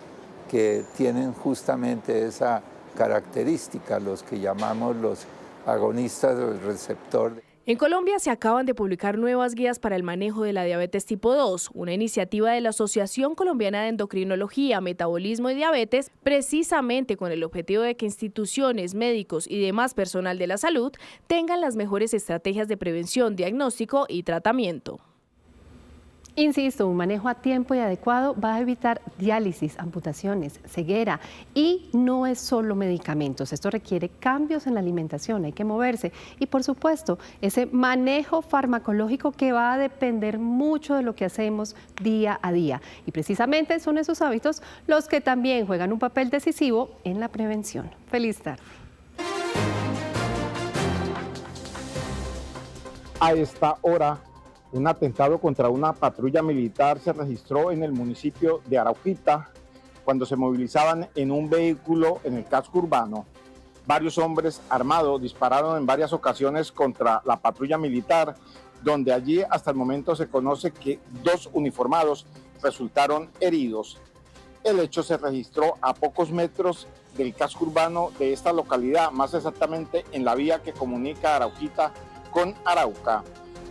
que tienen justamente esa característica, los que llamamos los agonistas del receptor. En Colombia se acaban de publicar nuevas guías para el manejo de la diabetes tipo 2, una iniciativa de la Asociación Colombiana de Endocrinología, Metabolismo y Diabetes, precisamente con el objetivo de que instituciones, médicos y demás personal de la salud tengan las mejores estrategias de prevención, diagnóstico y tratamiento. Insisto, un manejo a tiempo y adecuado va a evitar diálisis, amputaciones, ceguera y no es solo medicamentos. Esto requiere cambios en la alimentación, hay que moverse y por supuesto ese manejo farmacológico que va a depender mucho de lo que hacemos día a día. Y precisamente son esos hábitos los que también juegan un papel decisivo en la prevención. Feliz tarde. A esta hora, un atentado contra una patrulla militar se registró en el municipio de Arauquita cuando se movilizaban en un vehículo en el casco urbano. Varios hombres armados dispararon en varias ocasiones contra la patrulla militar, donde allí hasta el momento se conoce que 2 uniformados resultaron heridos. El hecho se registró a pocos metros del casco urbano de esta localidad, más exactamente en la vía que comunica Arauquita con Arauca.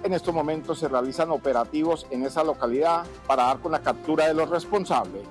En estos momentos se realizan operativos en esa localidad para dar con la captura de los responsables.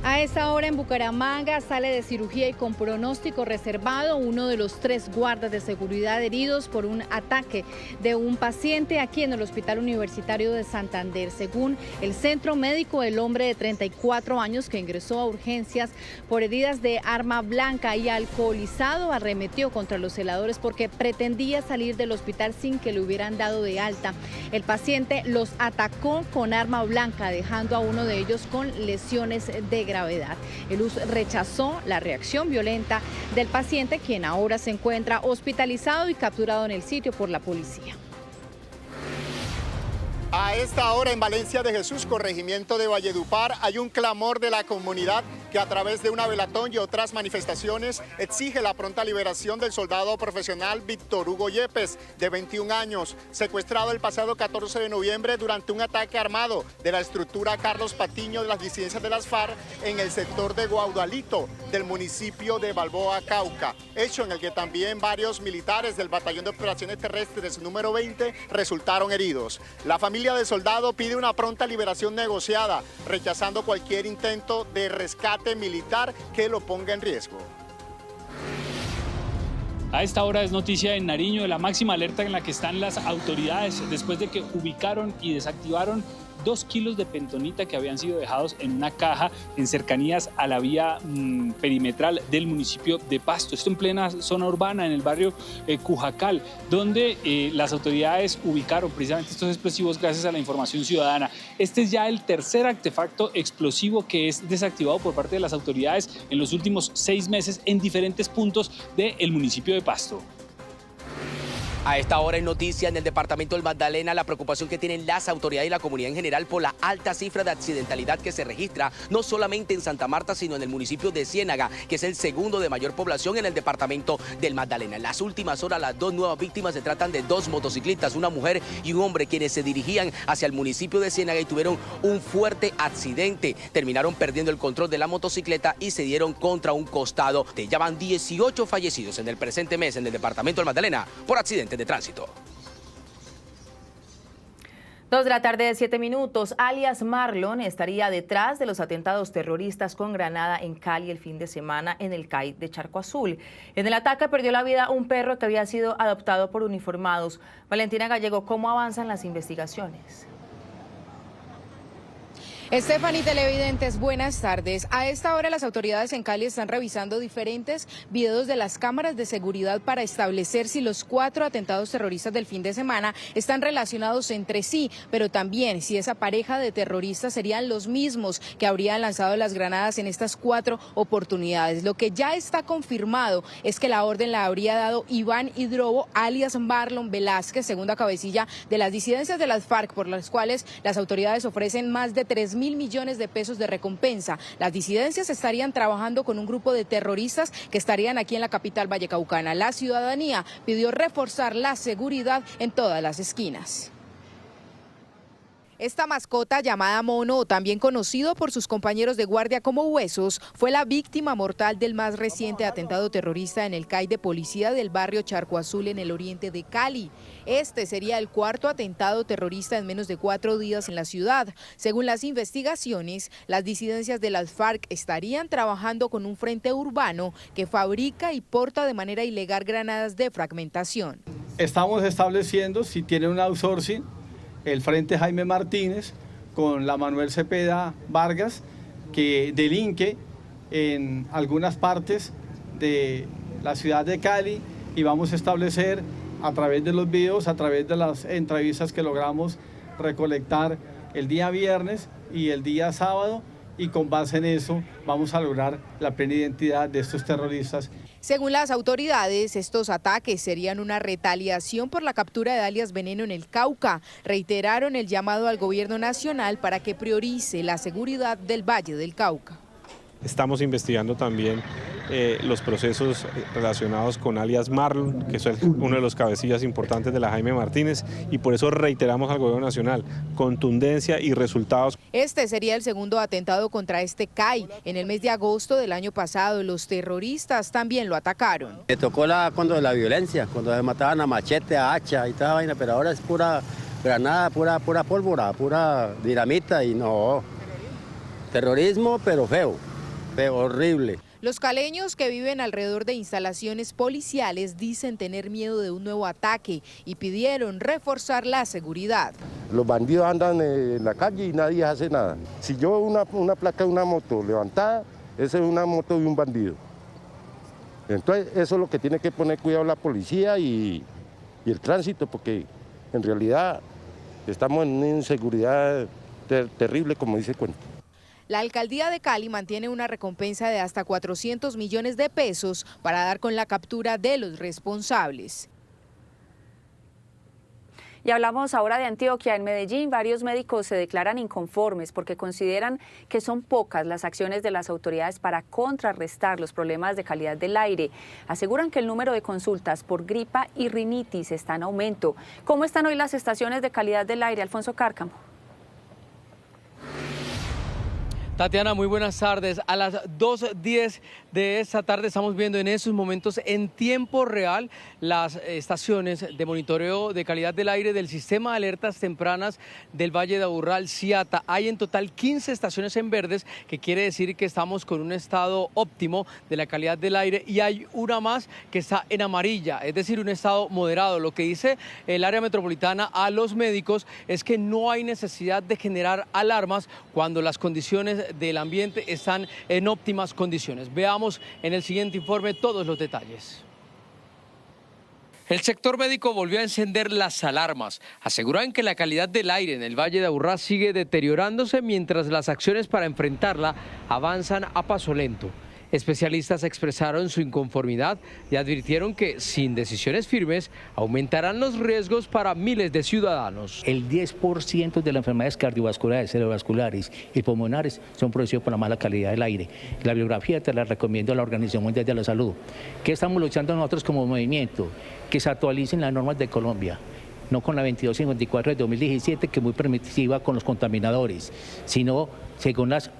A esta hora en Bucaramanga sale de cirugía y con pronóstico reservado uno de los 3 guardas de seguridad heridos por un ataque de un paciente aquí en el Hospital Universitario de Santander. Según el centro médico, el hombre de 34 años que ingresó a urgencias por heridas de arma blanca y alcoholizado arremetió contra los celadores porque pretendía salir del hospital sin que le hubieran dado de alta. El paciente los atacó con arma blanca, dejando a uno de ellos con lesiones de gravedad. El US rechazó la reacción violenta del paciente, quien ahora se encuentra hospitalizado y capturado en el sitio por la policía. A esta hora en Valencia de Jesús, corregimiento de Valledupar, hay un clamor de la comunidad que a través de una velatón y otras manifestaciones exige la pronta liberación del soldado profesional Víctor Hugo Yepes, de 21 años, secuestrado el pasado 14 de noviembre durante un ataque armado de la estructura Carlos Patiño de las disidencias de las FARC en el sector de Guaudalito, del municipio de Balboa, Cauca, hecho en el que también varios militares del Batallón de Operaciones Terrestres número 20 resultaron heridos. La familia del soldado pide una pronta liberación negociada, rechazando cualquier intento de rescate militar que lo ponga en riesgo. A esta hora es noticia en Nariño de la máxima alerta en la que están las autoridades después de que ubicaron y desactivaron 2 kilos de pentonita que habían sido dejados en una caja en cercanías a la vía perimetral del municipio de Pasto. Esto en plena zona urbana, en el barrio Cujacal, donde las autoridades ubicaron precisamente estos explosivos gracias a la información ciudadana. Este es ya el tercer artefacto explosivo que es desactivado por parte de las autoridades en los últimos 6 meses en diferentes puntos del municipio de Pasto. A esta hora en noticia en el departamento del Magdalena, la preocupación que tienen las autoridades y la comunidad en general por la alta cifra de accidentalidad que se registra no solamente en Santa Marta, sino en el municipio de Ciénaga, que es el segundo de mayor población en el departamento del Magdalena. En las últimas horas, las 2 nuevas víctimas se tratan de 2 motociclistas, una mujer y un hombre, quienes se dirigían hacia el municipio de Ciénaga y tuvieron un fuerte accidente. Terminaron perdiendo el control de la motocicleta y se dieron contra un costado. Ya van 18 fallecidos en el presente mes en el departamento del Magdalena por accidente de tránsito. 2 de la tarde de 7 minutos. Alias Marlon estaría detrás de los atentados terroristas con granada en Cali el fin de semana en el CAI de Charco Azul. En el ataque perdió la vida un perro que había sido adoptado por uniformados. Valentina Gallego, ¿cómo avanzan las investigaciones? Stephanie, televidentes, buenas tardes. A esta hora las autoridades en Cali están revisando diferentes videos de las cámaras de seguridad para establecer si los 4 atentados terroristas del fin de semana están relacionados entre sí, pero también si esa pareja de terroristas serían los mismos que habrían lanzado las granadas en estas 4 oportunidades. Lo que ya está confirmado es que la orden la habría dado Iván Hidrobo, alias Marlon Velázquez, segunda cabecilla de las disidencias de las FARC, por las cuales las autoridades ofrecen más de 3.000 millones de pesos de recompensa. Las disidencias estarían trabajando con un grupo de terroristas que estarían aquí en la capital vallecaucana. La ciudadanía pidió reforzar la seguridad en todas las esquinas. Esta mascota llamada Mono, o también conocido por sus compañeros de guardia como Huesos, fue la víctima mortal del más reciente atentado terrorista en el CAI de policía del barrio Charco Azul en el oriente de Cali. Este sería el 4º atentado terrorista en menos de 4 días en la ciudad. Según las investigaciones, las disidencias de las FARC estarían trabajando con un frente urbano que fabrica y porta de manera ilegal granadas de fragmentación. Estamos estableciendo si tiene un outsourcing el Frente Jaime Martínez con la Manuel Cepeda Vargas, que delinque en algunas partes de la ciudad de Cali, y vamos a establecer a través de los videos, a través de las entrevistas que logramos recolectar el día viernes y el día sábado, y con base en eso vamos a lograr la plena identidad de estos terroristas. Según las autoridades, estos ataques serían una retaliación por la captura de alias Veneno en el Cauca. Reiteraron el llamado al gobierno nacional para que priorice la seguridad del Valle del Cauca. Estamos investigando también los procesos relacionados con alias Marlon, que es uno de los cabecillas importantes de la Jaime Martínez, y por eso reiteramos al gobierno nacional contundencia y resultados. Este sería el segundo atentado contra este CAI. En el mes de agosto del año pasado, los terroristas también lo atacaron. Me tocó cuando la violencia, cuando se mataban a machete, a hacha y toda vaina, pero ahora es pura granada, pura pólvora, pura dinamita y no, terrorismo pero feo. horrible. Los caleños que viven alrededor de instalaciones policiales dicen tener miedo de un nuevo ataque y pidieron reforzar la seguridad. Los bandidos andan en la calle y nadie hace nada. Si yo veo una placa de una moto levantada, esa es una moto de un bandido. Entonces eso es lo que tiene que poner cuidado la policía y el tránsito, porque en realidad estamos en una inseguridad terrible, como dice el cuento. La alcaldía de Cali mantiene una recompensa de hasta 400 millones de pesos para dar con la captura de los responsables. Y hablamos ahora de Antioquia. En Medellín, varios médicos se declaran inconformes porque consideran que son pocas las acciones de las autoridades para contrarrestar los problemas de calidad del aire. Aseguran que el número de consultas por gripa y rinitis está en aumento. ¿Cómo están hoy las estaciones de calidad del aire? Alfonso Cárcamo. Tatiana, muy buenas tardes. A las 2:10 de esta tarde estamos viendo en estos momentos en tiempo real las estaciones de monitoreo de calidad del aire del sistema de alertas tempranas del Valle de Aburrá, Ciata. Hay en total 15 estaciones en verdes, que quiere decir que estamos con un estado óptimo de la calidad del aire, y hay una más que está en amarilla, es decir, un estado moderado. Lo que dice el área metropolitana a los médicos es que no hay necesidad de generar alarmas cuando las condiciones del ambiente están en óptimas condiciones. Veamos en el siguiente informe todos los detalles. El sector médico volvió a encender las alarmas. Aseguran que la calidad del aire en el Valle de Aburrá sigue deteriorándose mientras las acciones para enfrentarla avanzan a paso lento. Especialistas expresaron su inconformidad y advirtieron que sin decisiones firmes aumentarán los riesgos para miles de ciudadanos. El 10% de las enfermedades cardiovasculares, cerebrovasculares y pulmonares son producidas por la mala calidad del aire. La bibliografía te la recomiendo a la Organización Mundial de la Salud. ¿Qué estamos luchando nosotros como movimiento? Que se actualicen las normas de Colombia, no con la 2254 de 2017, que es muy permisiva con los contaminadores, sino según las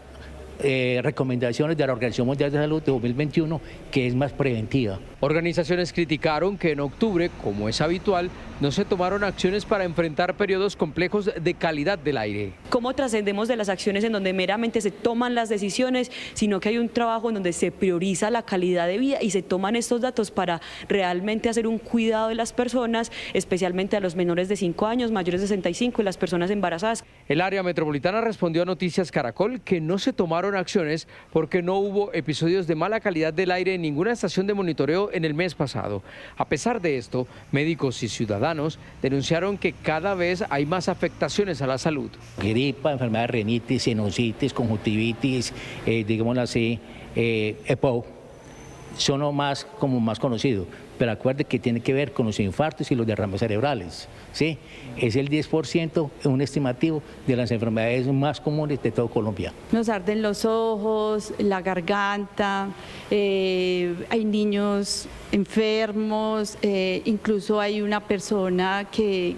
recomendaciones de la Organización Mundial de Salud de 2021, que es más preventiva. Organizaciones criticaron que en octubre, como es habitual, no se tomaron acciones para enfrentar periodos complejos de calidad del aire. ¿Cómo trascendemos de las acciones en donde meramente se toman las decisiones, sino que hay un trabajo en donde se prioriza la calidad de vida y se toman estos datos para realmente hacer un cuidado de las personas, especialmente a los menores de 5 años, mayores de 65 y las personas embarazadas? El área metropolitana respondió a Noticias Caracol que no se tomaron acciones porque no hubo episodios de mala calidad del aire en ninguna estación de monitoreo en el mes pasado. A pesar de esto, médicos y ciudadanos denunciaron que cada vez hay más afectaciones a la salud. Gripa, enfermedad de rinitis, sinusitis, conjuntivitis, digámoslo así, EPO, son lo más conocidos. Pero acuerde que tiene que ver con los infartos y los derrames cerebrales, ¿sí? Es el 10%, un estimativo de las enfermedades más comunes de todo Colombia. Nos arden los ojos, la garganta, hay niños enfermos, incluso hay una persona que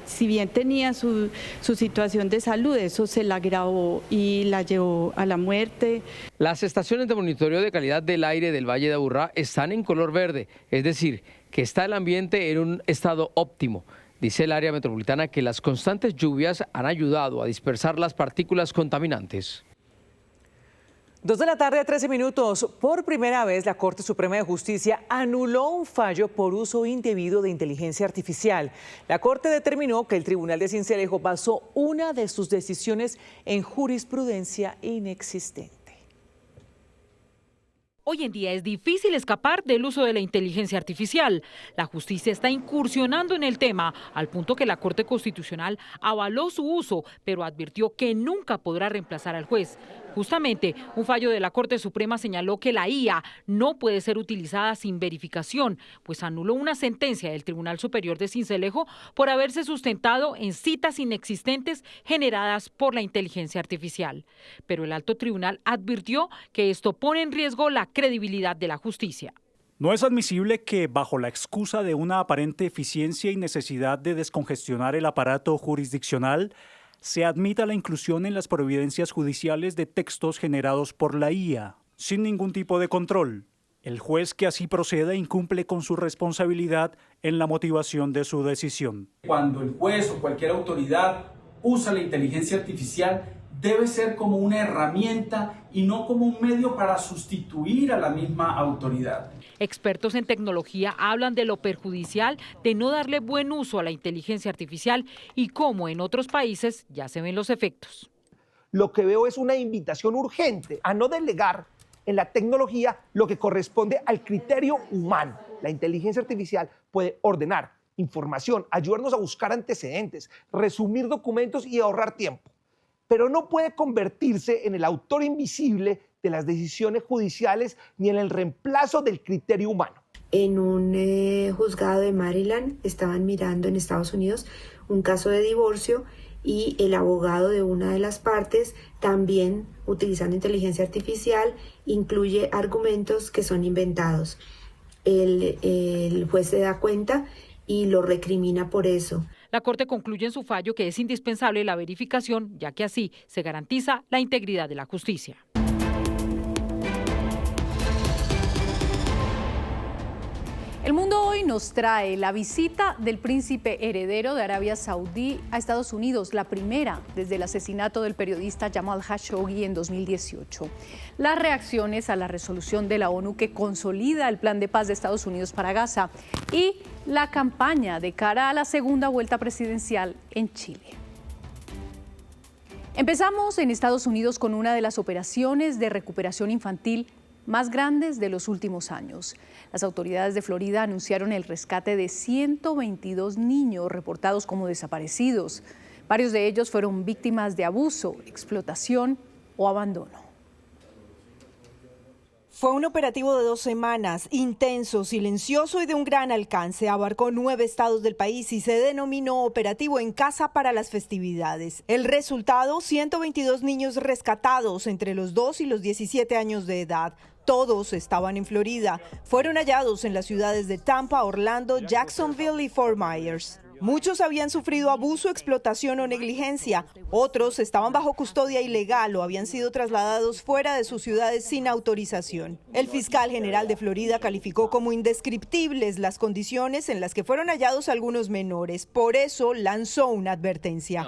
si bien tenía su situación de salud, eso se la agravó y la llevó a la muerte. Las estaciones de monitoreo de calidad del aire del Valle de Aburrá están en color verde, es decir, que está el ambiente en un estado óptimo. Dice el área metropolitana que las constantes lluvias han ayudado a dispersar las partículas contaminantes. 2:13 p.m. Por primera vez, la Corte Suprema de Justicia anuló un fallo por uso indebido de inteligencia artificial. La Corte determinó que el Tribunal de Sincelejo basó una de sus decisiones en jurisprudencia inexistente. Hoy en día es difícil escapar del uso de la inteligencia artificial. La justicia está incursionando en el tema, al punto que la Corte Constitucional avaló su uso, pero advirtió que nunca podrá reemplazar al juez. Justamente, un fallo de la Corte Suprema señaló que la IA no puede ser utilizada sin verificación, pues anuló una sentencia del Tribunal Superior de Sincelejo por haberse sustentado en citas inexistentes generadas por la inteligencia artificial. Pero el alto tribunal advirtió que esto pone en riesgo la credibilidad de la justicia. No es admisible que, bajo la excusa de una aparente eficiencia y necesidad de descongestionar el aparato jurisdiccional, se admita la inclusión en las providencias judiciales de textos generados por la IA, sin ningún tipo de control. El juez que así proceda incumple con su responsabilidad en la motivación de su decisión. Cuando el juez o cualquier autoridad usa la inteligencia artificial debe ser como una herramienta y no como un medio para sustituir a la misma autoridad. Expertos en tecnología hablan de lo perjudicial de no darle buen uso a la inteligencia artificial y cómo en otros países ya se ven los efectos. Lo que veo es una invitación urgente a no delegar en la tecnología lo que corresponde al criterio humano. La inteligencia artificial puede ordenar información, ayudarnos a buscar antecedentes, resumir documentos y ahorrar tiempo, pero no puede convertirse en el autor invisible de las decisiones judiciales ni en el reemplazo del criterio humano. En un juzgado de Maryland estaban mirando en Estados Unidos un caso de divorcio y el abogado de una de las partes, también utilizando inteligencia artificial, incluye argumentos que son inventados. El juez se da cuenta y lo recrimina por eso. La Corte concluye en su fallo que es indispensable la verificación, ya que así se garantiza la integridad de la justicia. El Mundo Hoy nos trae la visita del príncipe heredero de Arabia Saudí a Estados Unidos, la primera desde el asesinato del periodista Jamal Khashoggi en 2018. Las reacciones a la resolución de la ONU que consolida el plan de paz de Estados Unidos para Gaza y la campaña de cara a la segunda vuelta presidencial en Chile. Empezamos en Estados Unidos con una de las operaciones de recuperación infantil más grandes de los últimos años. Las autoridades de Florida anunciaron el rescate de 122 niños reportados como desaparecidos. Varios de ellos fueron víctimas de abuso, explotación o abandono. Fue un operativo de 2 semanas, intenso, silencioso y de un gran alcance. Abarcó 9 estados del país y se denominó Operativo en Casa para las Festividades. El resultado, 122 niños rescatados entre los 2 y los 17 años de edad. Todos estaban en Florida. Fueron hallados en las ciudades de Tampa, Orlando, Jacksonville y Fort Myers. Muchos habían sufrido abuso, explotación o negligencia. Otros estaban bajo custodia ilegal o habían sido trasladados fuera de sus ciudades sin autorización. El fiscal general de Florida calificó como indescriptibles las condiciones en las que fueron hallados algunos menores. Por eso lanzó una advertencia.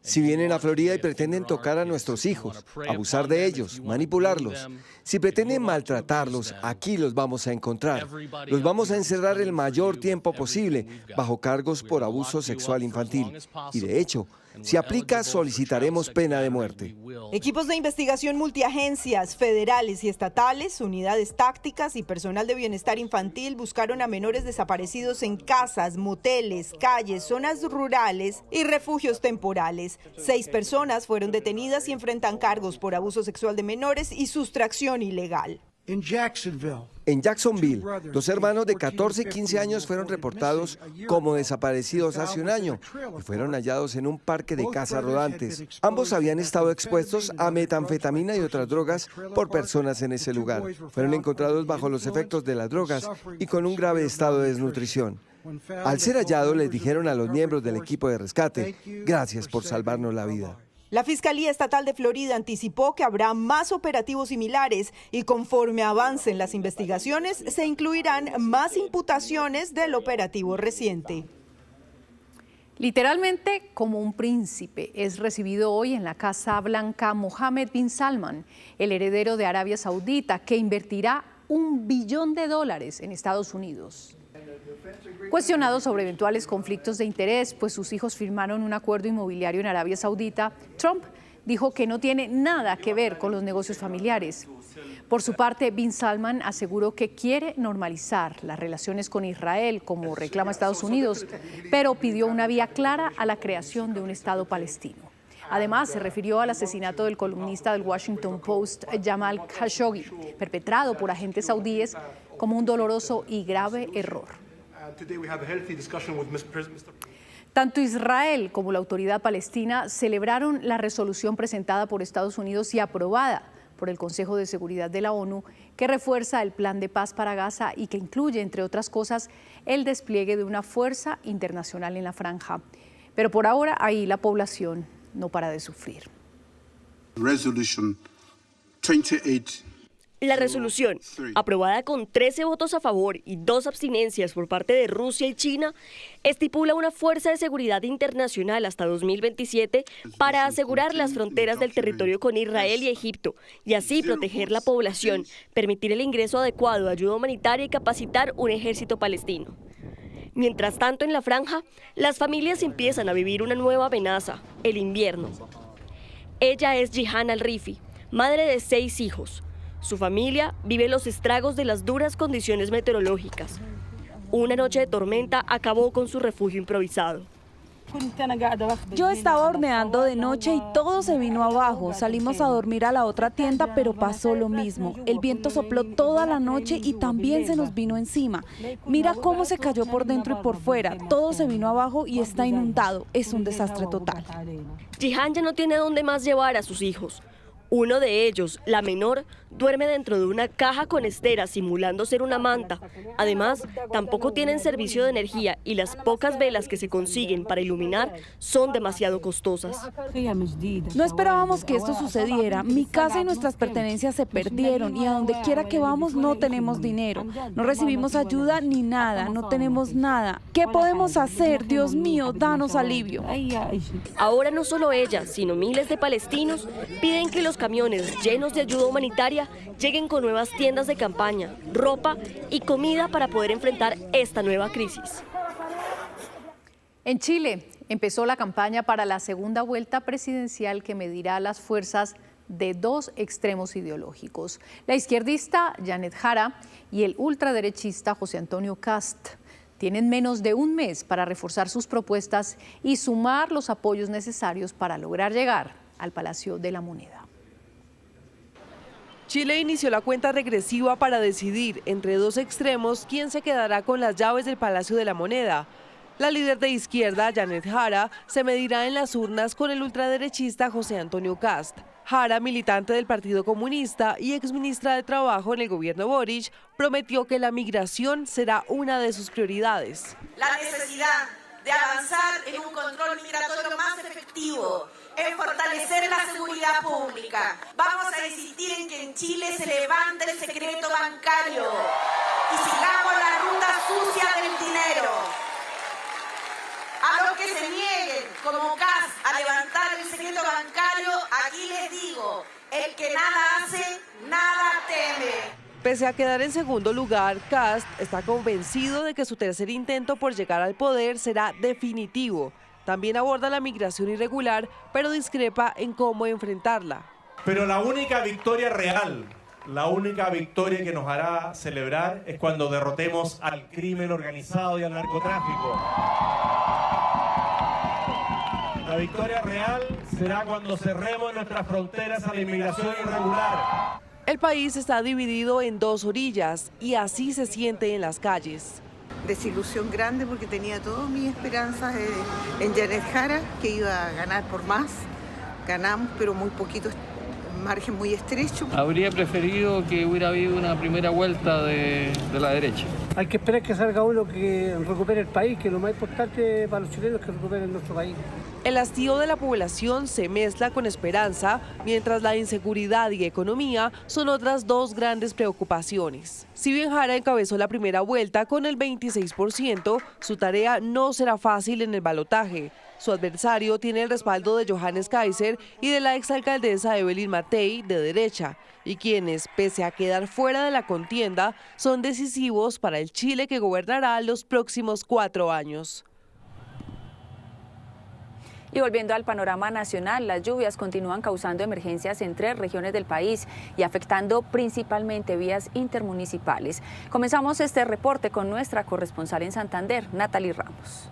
Si vienen a Florida y pretenden tocar a nuestros hijos, abusar de ellos, manipularlos, si pretenden maltratarlos, aquí los vamos a encontrar. Los vamos a encerrar el mayor tiempo posible bajo cargos por abuso sexual infantil. Y de hecho, si aplica, solicitaremos pena de muerte. Equipos de investigación multiagencias, federales y estatales, unidades tácticas y personal de bienestar infantil buscaron a menores desaparecidos en casas, moteles, calles, zonas rurales y refugios temporales. 6 personas fueron detenidas y enfrentan cargos por abuso sexual de menores y sustracción ilegal. En Jacksonville, 2 hermanos de 14 y 15 años fueron reportados como desaparecidos hace un año y fueron hallados en un parque de casas rodantes. Ambos habían estado expuestos a metanfetamina y otras drogas por personas en ese lugar. Fueron encontrados bajo los efectos de las drogas y con un grave estado de desnutrición. Al ser hallados, les dijeron a los miembros del equipo de rescate, gracias por salvarnos la vida. La Fiscalía Estatal de Florida anticipó que habrá más operativos similares y conforme avancen las investigaciones se incluirán más imputaciones del operativo reciente. Literalmente como un príncipe es recibido hoy en la Casa Blanca Mohammed bin Salman, el heredero de Arabia Saudita, que invertirá $1 billón en Estados Unidos. Cuestionado sobre eventuales conflictos de interés, pues sus hijos firmaron un acuerdo inmobiliario en Arabia Saudita, Trump dijo que no tiene nada que ver con los negocios familiares. Por su parte, bin Salman aseguró que quiere normalizar las relaciones con Israel, como reclama Estados Unidos, pero pidió una vía clara a la creación de un Estado palestino. Además, se refirió al asesinato del columnista del Washington Post, Jamal Khashoggi, perpetrado por agentes saudíes, como un doloroso y grave error. Tanto Israel como la autoridad palestina celebraron la resolución presentada por Estados Unidos y aprobada por el Consejo de Seguridad de la ONU, que refuerza el plan de paz para Gaza y que incluye, entre otras cosas, el despliegue de una fuerza internacional en la franja. Pero por ahora ahí la población no para de sufrir. Resolution 28. La resolución, aprobada con 13 votos a favor y 2 abstinencias por parte de Rusia y China, estipula una fuerza de seguridad internacional hasta 2027 para asegurar las fronteras del territorio con Israel y Egipto y así proteger la población, permitir el ingreso adecuado de ayuda humanitaria y capacitar un ejército palestino. Mientras tanto, en la franja, las familias empiezan a vivir una nueva amenaza, el invierno. Ella es Jihan Al-Rifi, madre de 6 hijos. Su familia vive los estragos de las duras condiciones meteorológicas. Una noche de tormenta acabó con su refugio improvisado. Yo estaba horneando de noche y todo se vino abajo. Salimos a dormir a la otra tienda, pero pasó lo mismo. El viento sopló toda la noche y también se nos vino encima. Mira cómo se cayó por dentro y por fuera. Todo se vino abajo y está inundado. Es un desastre total. Jihan ya no tiene dónde más llevar a sus hijos. Uno de ellos, la menor, duerme dentro de una caja con estera simulando ser una manta. Además, tampoco tienen servicio de energía y las pocas velas que se consiguen para iluminar son demasiado costosas. No esperábamos que esto sucediera. Mi casa y nuestras pertenencias se perdieron y a donde quiera que vamos no tenemos dinero. No recibimos ayuda ni nada, no tenemos nada. ¿Qué podemos hacer? Dios mío, danos alivio. Ahora no solo ella, sino miles de palestinos piden que los camiones llenos de ayuda humanitaria lleguen con nuevas tiendas de campaña, ropa y comida para poder enfrentar esta nueva crisis. En Chile empezó la campaña para la segunda vuelta presidencial que medirá las fuerzas de 2 extremos ideológicos, la izquierdista Janet Jara y el ultraderechista José Antonio Kast. Tienen menos de un mes para reforzar sus propuestas y sumar los apoyos necesarios para lograr llegar al Palacio de la Moneda. Chile inició la cuenta regresiva para decidir entre 2 extremos quién se quedará con las llaves del Palacio de la Moneda. La líder de izquierda, Janet Jara, se medirá en las urnas con el ultraderechista José Antonio Kast. Jara, militante del Partido Comunista y exministra de Trabajo en el gobierno Boric, prometió que la migración será una de sus prioridades. La necesidad de avanzar en un control migratorio más efectivo, en fortalecer la seguridad pública. Vamos a insistir en que en Chile se levante el secreto bancario y sigamos la ruta sucia del dinero. A los que se nieguen, como Kast, a levantar el secreto bancario, aquí les digo, el que nada hace, nada teme. Pese a quedar en segundo lugar, Kast está convencido de que su tercer intento por llegar al poder será definitivo. También aborda la migración irregular, pero discrepa en cómo enfrentarla. Pero la única victoria real, la única victoria que nos hará celebrar es cuando derrotemos al crimen organizado y al narcotráfico. La victoria real será cuando cerremos nuestras fronteras a la inmigración irregular. El país está dividido en 2 orillas y así se siente en las calles. Desilusión grande porque tenía todas mis esperanzas en Janet Jara, que iba a ganar por más. Ganamos, pero muy poquito, margen muy estrecho. Habría preferido que hubiera habido una primera vuelta de la derecha. Hay que esperar que salga uno que recupere el país, que es lo más importante para los chilenos, que recuperen nuestro país. El hastío de la población se mezcla con esperanza, mientras la inseguridad y economía son otras 2 grandes preocupaciones. Si bien Jara encabezó la primera vuelta con el 26%, su tarea no será fácil en el balotaje. Su adversario tiene el respaldo de Johannes Kaiser y de la exalcaldesa Evelyn Matei, de derecha, y quienes, pese a quedar fuera de la contienda, son decisivos para el Chile que gobernará los próximos 4 años. Y volviendo al panorama nacional, las lluvias continúan causando emergencias en 3 regiones del país y afectando principalmente vías intermunicipales. Comenzamos este reporte con nuestra corresponsal en Santander, Natalie Ramos.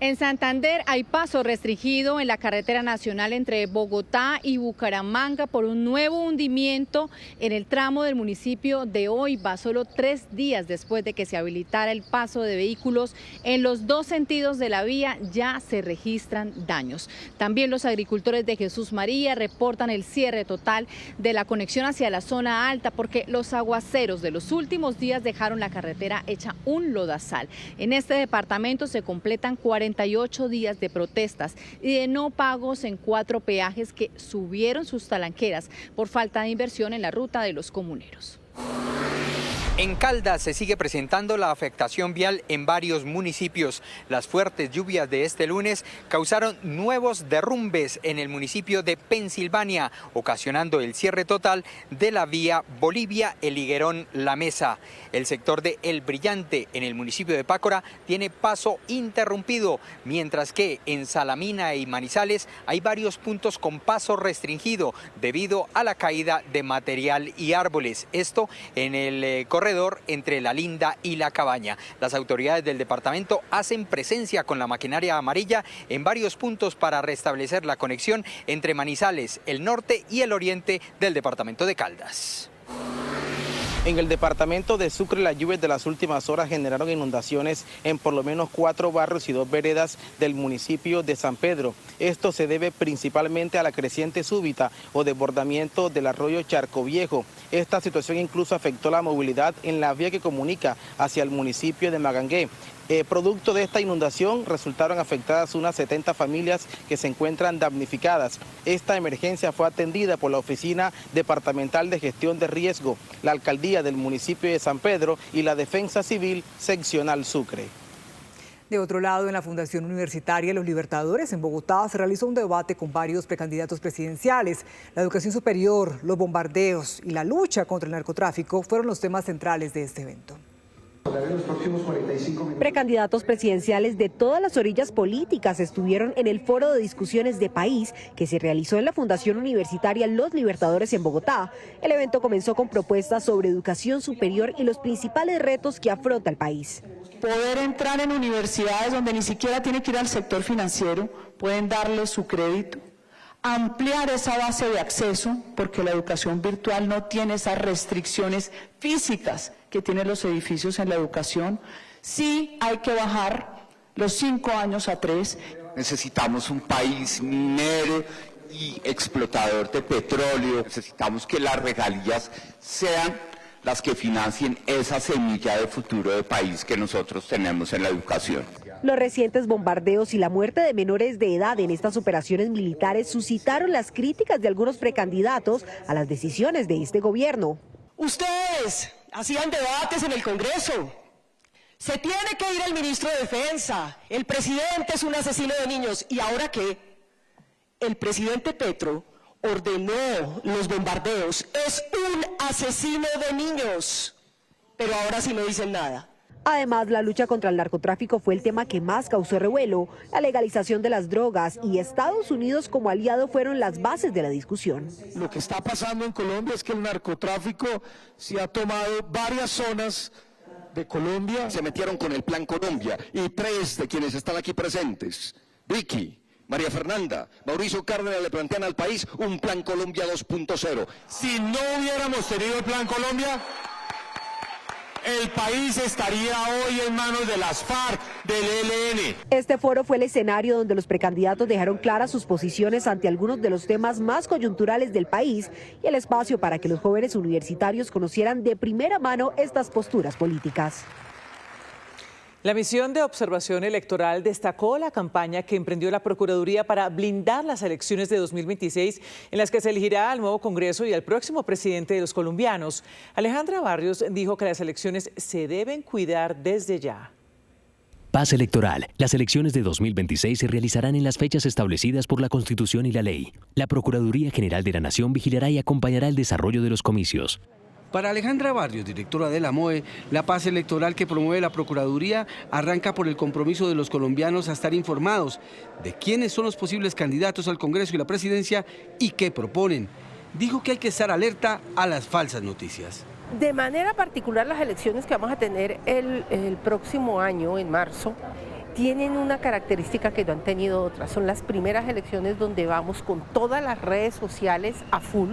En Santander hay paso restringido en la carretera nacional entre Bogotá y Bucaramanga por un nuevo hundimiento en el tramo del municipio de Oiba, solo 3 días después de que se habilitara el paso de vehículos en los 2 sentidos de la vía. Ya se registran daños. También los agricultores de Jesús María reportan el cierre total de la conexión hacia la zona alta porque los aguaceros de los últimos días dejaron la carretera hecha un lodazal. En este departamento se completan 40 48 días de protestas y de no pagos en 4 peajes que subieron sus talanqueras por falta de inversión en la ruta de los comuneros. En Caldas se sigue presentando la afectación vial en varios municipios. Las fuertes lluvias de este lunes causaron nuevos derrumbes en el municipio de Pensilvania, ocasionando el cierre total de la vía Bolivia-El Higuerón-La Mesa. El sector de El Brillante, en el municipio de Pácora, tiene paso interrumpido, mientras que en Salamina y Manizales hay varios puntos con paso restringido debido a la caída de material y árboles. Esto en el corredor entre La Linda y La Cabaña. Las autoridades del departamento hacen presencia con la maquinaria amarilla en varios puntos para restablecer la conexión entre Manizales, el norte y el oriente del departamento de Caldas. En el departamento de Sucre, las lluvias de las últimas horas generaron inundaciones en por lo menos 4 barrios y 2 veredas del municipio de San Pedro. Esto se debe principalmente a la creciente súbita o desbordamiento del arroyo Charco Viejo. Esta situación incluso afectó la movilidad en la vía que comunica hacia el municipio de Magangué. Producto de esta inundación resultaron afectadas unas 70 familias que se encuentran damnificadas. Esta emergencia fue atendida por la Oficina Departamental de Gestión de Riesgo, la Alcaldía del municipio de San Pedro y la Defensa Civil Seccional Sucre. De otro lado, en la Fundación Universitaria Los Libertadores en Bogotá se realizó un debate con varios precandidatos presidenciales. La educación superior, los bombardeos y la lucha contra el narcotráfico fueron los temas centrales de este evento. Precandidatos presidenciales de todas las orillas políticas estuvieron en el foro de discusiones de país que se realizó en la Fundación Universitaria Los Libertadores en Bogotá. El evento comenzó con propuestas sobre educación superior y los principales retos que afronta el país. Poder entrar en universidades donde ni siquiera tiene que ir al sector financiero, pueden darle su crédito. Ampliar esa base de acceso, porque la educación virtual no tiene esas restricciones físicas que tienen los edificios en la educación. Sí hay que bajar los 5 años a 3. Necesitamos un país minero y explotador de petróleo. Necesitamos que las regalías sean las que financien esa semilla de futuro de país que nosotros tenemos en la educación. Los recientes bombardeos y la muerte de menores de edad en estas operaciones militares suscitaron las críticas de algunos precandidatos a las decisiones de este gobierno. Ustedes hacían debates en el Congreso. Se tiene que ir el ministro de Defensa. El presidente es un asesino de niños. ¿Y ahora qué? El presidente Petro ordenó los bombardeos. Es un asesino de niños. Pero ahora sí no dicen nada. Además, la lucha contra el narcotráfico fue el tema que más causó revuelo. La legalización de las drogas y Estados Unidos como aliado fueron las bases de la discusión. Lo que está pasando en Colombia es que el narcotráfico se ha tomado varias zonas de Colombia. Se metieron con el Plan Colombia y 3 de quienes están aquí presentes, Vicky, María Fernanda, Mauricio Cárdenas, le plantean al país un Plan Colombia 2.0. Si no hubiéramos tenido el Plan Colombia, el país estaría hoy en manos de las FARC, del ELN. Este foro fue el escenario donde los precandidatos dejaron claras sus posiciones ante algunos de los temas más coyunturales del país y el espacio para que los jóvenes universitarios conocieran de primera mano estas posturas políticas. La misión de observación electoral destacó la campaña que emprendió la Procuraduría para blindar las elecciones de 2026, en las que se elegirá al nuevo Congreso y al próximo presidente de los colombianos. Alejandra Barrios dijo que las elecciones se deben cuidar desde ya. Paz electoral. Las elecciones de 2026 se realizarán en las fechas establecidas por la Constitución y la ley. La Procuraduría General de la Nación vigilará y acompañará el desarrollo de los comicios. Para Alejandra Barrios, directora de la MOE, la paz electoral que promueve la Procuraduría arranca por el compromiso de los colombianos a estar informados de quiénes son los posibles candidatos al Congreso y la Presidencia y qué proponen. Dijo que hay que estar alerta a las falsas noticias. De manera particular, las elecciones que vamos a tener el próximo año, en marzo, tienen una característica que no han tenido otras. Son las primeras elecciones donde vamos con todas las redes sociales a full,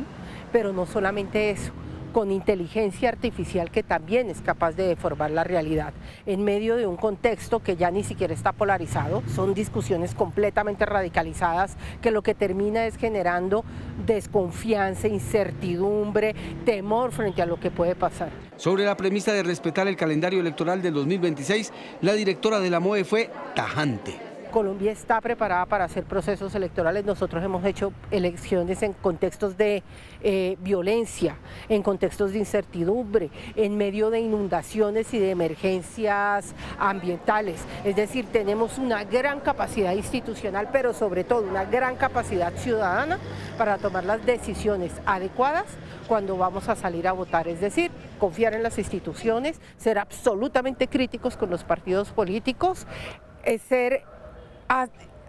pero no solamente eso, con inteligencia artificial que también es capaz de deformar la realidad en medio de un contexto que ya ni siquiera está polarizado. Son discusiones completamente radicalizadas que lo que termina es generando desconfianza, incertidumbre, temor frente a lo que puede pasar. Sobre la premisa de respetar el calendario electoral del 2026, la directora de la MOE fue tajante. Colombia está preparada para hacer procesos electorales. Nosotros hemos hecho elecciones en contextos de violencia, en contextos de incertidumbre, en medio de inundaciones y de emergencias ambientales. Es decir, tenemos una gran capacidad institucional, pero sobre todo una gran capacidad ciudadana para tomar las decisiones adecuadas cuando vamos a salir a votar. Es decir, confiar en las instituciones, ser absolutamente críticos con los partidos políticos, ser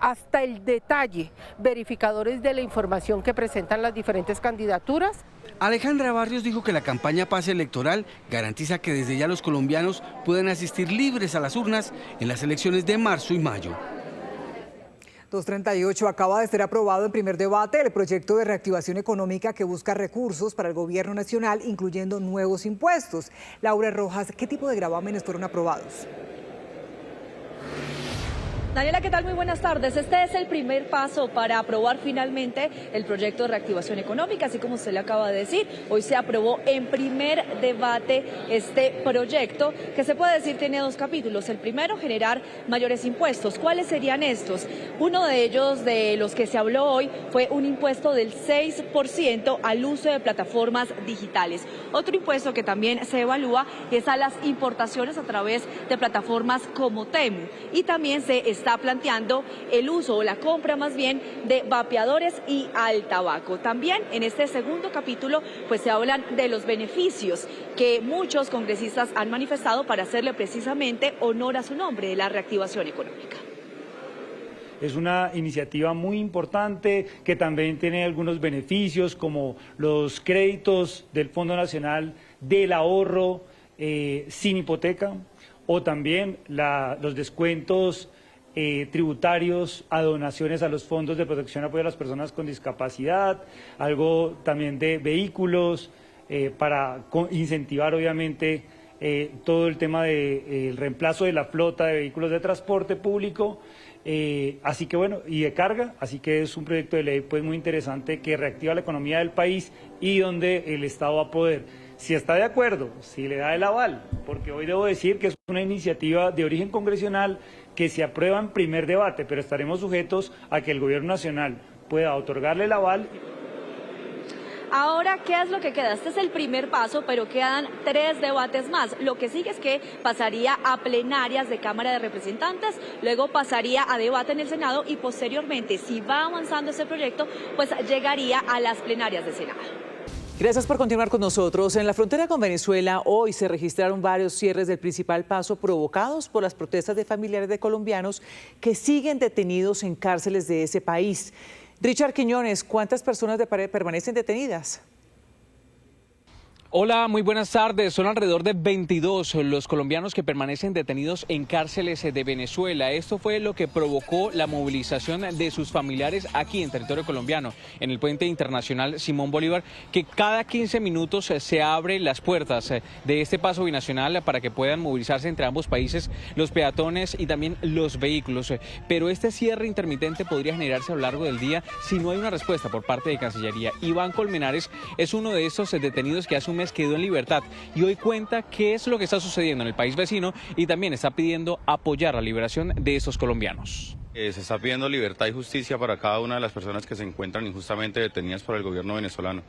hasta el detalle verificadores de la información que presentan las diferentes candidaturas. Alejandra Barrios dijo que la campaña Paz Electoral garantiza que desde ya los colombianos puedan asistir libres a las urnas en las elecciones de marzo y mayo. 238 acaba de ser aprobado en primer debate el proyecto de reactivación económica que busca recursos para el gobierno nacional, incluyendo nuevos impuestos. Laura Rojas, ¿qué tipo de gravámenes fueron aprobados? Daniela, ¿qué tal? Muy buenas tardes. Este es el primer paso para aprobar finalmente el proyecto de reactivación económica, así como usted le acaba de decir. Hoy se aprobó en primer debate este proyecto, que se puede decir tiene dos capítulos. El primero, generar mayores impuestos. ¿Cuáles serían estos? Uno de ellos, de los que se habló hoy, fue un impuesto del 6% al uso de plataformas digitales. Otro impuesto que también se evalúa es a las importaciones a través de plataformas como Temu. Y también se está planteando el uso o la compra más bien de vapeadores y al tabaco. También en este segundo capítulo pues se hablan de los beneficios que muchos congresistas han manifestado para hacerle precisamente honor a su nombre, de la reactivación económica. Es una iniciativa muy importante que también tiene algunos beneficios como los créditos del Fondo Nacional del Ahorro sin hipoteca, o también los descuentos tributarios a donaciones a los fondos de protección y apoyo a las personas con discapacidad, algo también de vehículos para incentivar obviamente todo el tema del reemplazo de la flota de vehículos de transporte público, así que bueno, y de carga, así que es un proyecto de ley pues muy interesante que reactiva la economía del país y donde el Estado va a poder, si está de acuerdo, si le da el aval, porque hoy debo decir que es una iniciativa de origen congresional que se aprueba en primer debate, pero estaremos sujetos a que el Gobierno Nacional pueda otorgarle el aval. Ahora, ¿qué es lo que queda? Este es el primer paso, pero quedan 3 debates más. Lo que sigue es que pasaría a plenarias de Cámara de Representantes, luego pasaría a debate en el Senado y posteriormente, si va avanzando ese proyecto, pues llegaría a las plenarias de Senado. Gracias por continuar con nosotros. En la frontera con Venezuela hoy se registraron varios cierres del principal paso provocados por las protestas de familiares de colombianos que siguen detenidos en cárceles de ese país. Richard Quiñones, ¿cuántas personas permanecen detenidas? Hola, muy buenas tardes. Son alrededor de 22 los colombianos que permanecen detenidos en cárceles de Venezuela. Esto fue lo que provocó la movilización de sus familiares aquí en territorio colombiano, en el puente internacional Simón Bolívar, que cada 15 minutos se abren las puertas de este paso binacional para que puedan movilizarse entre ambos países los peatones y también los vehículos. Pero este cierre intermitente podría generarse a lo largo del día si no hay una respuesta por parte de Cancillería. Iván Colmenares es uno de estos detenidos que hace un mes quedó en libertad y hoy cuenta qué es lo que está sucediendo en el país vecino y también está pidiendo apoyar la liberación de estos colombianos. Se está pidiendo libertad y justicia para cada una de las personas que se encuentran injustamente detenidas por el gobierno venezolano.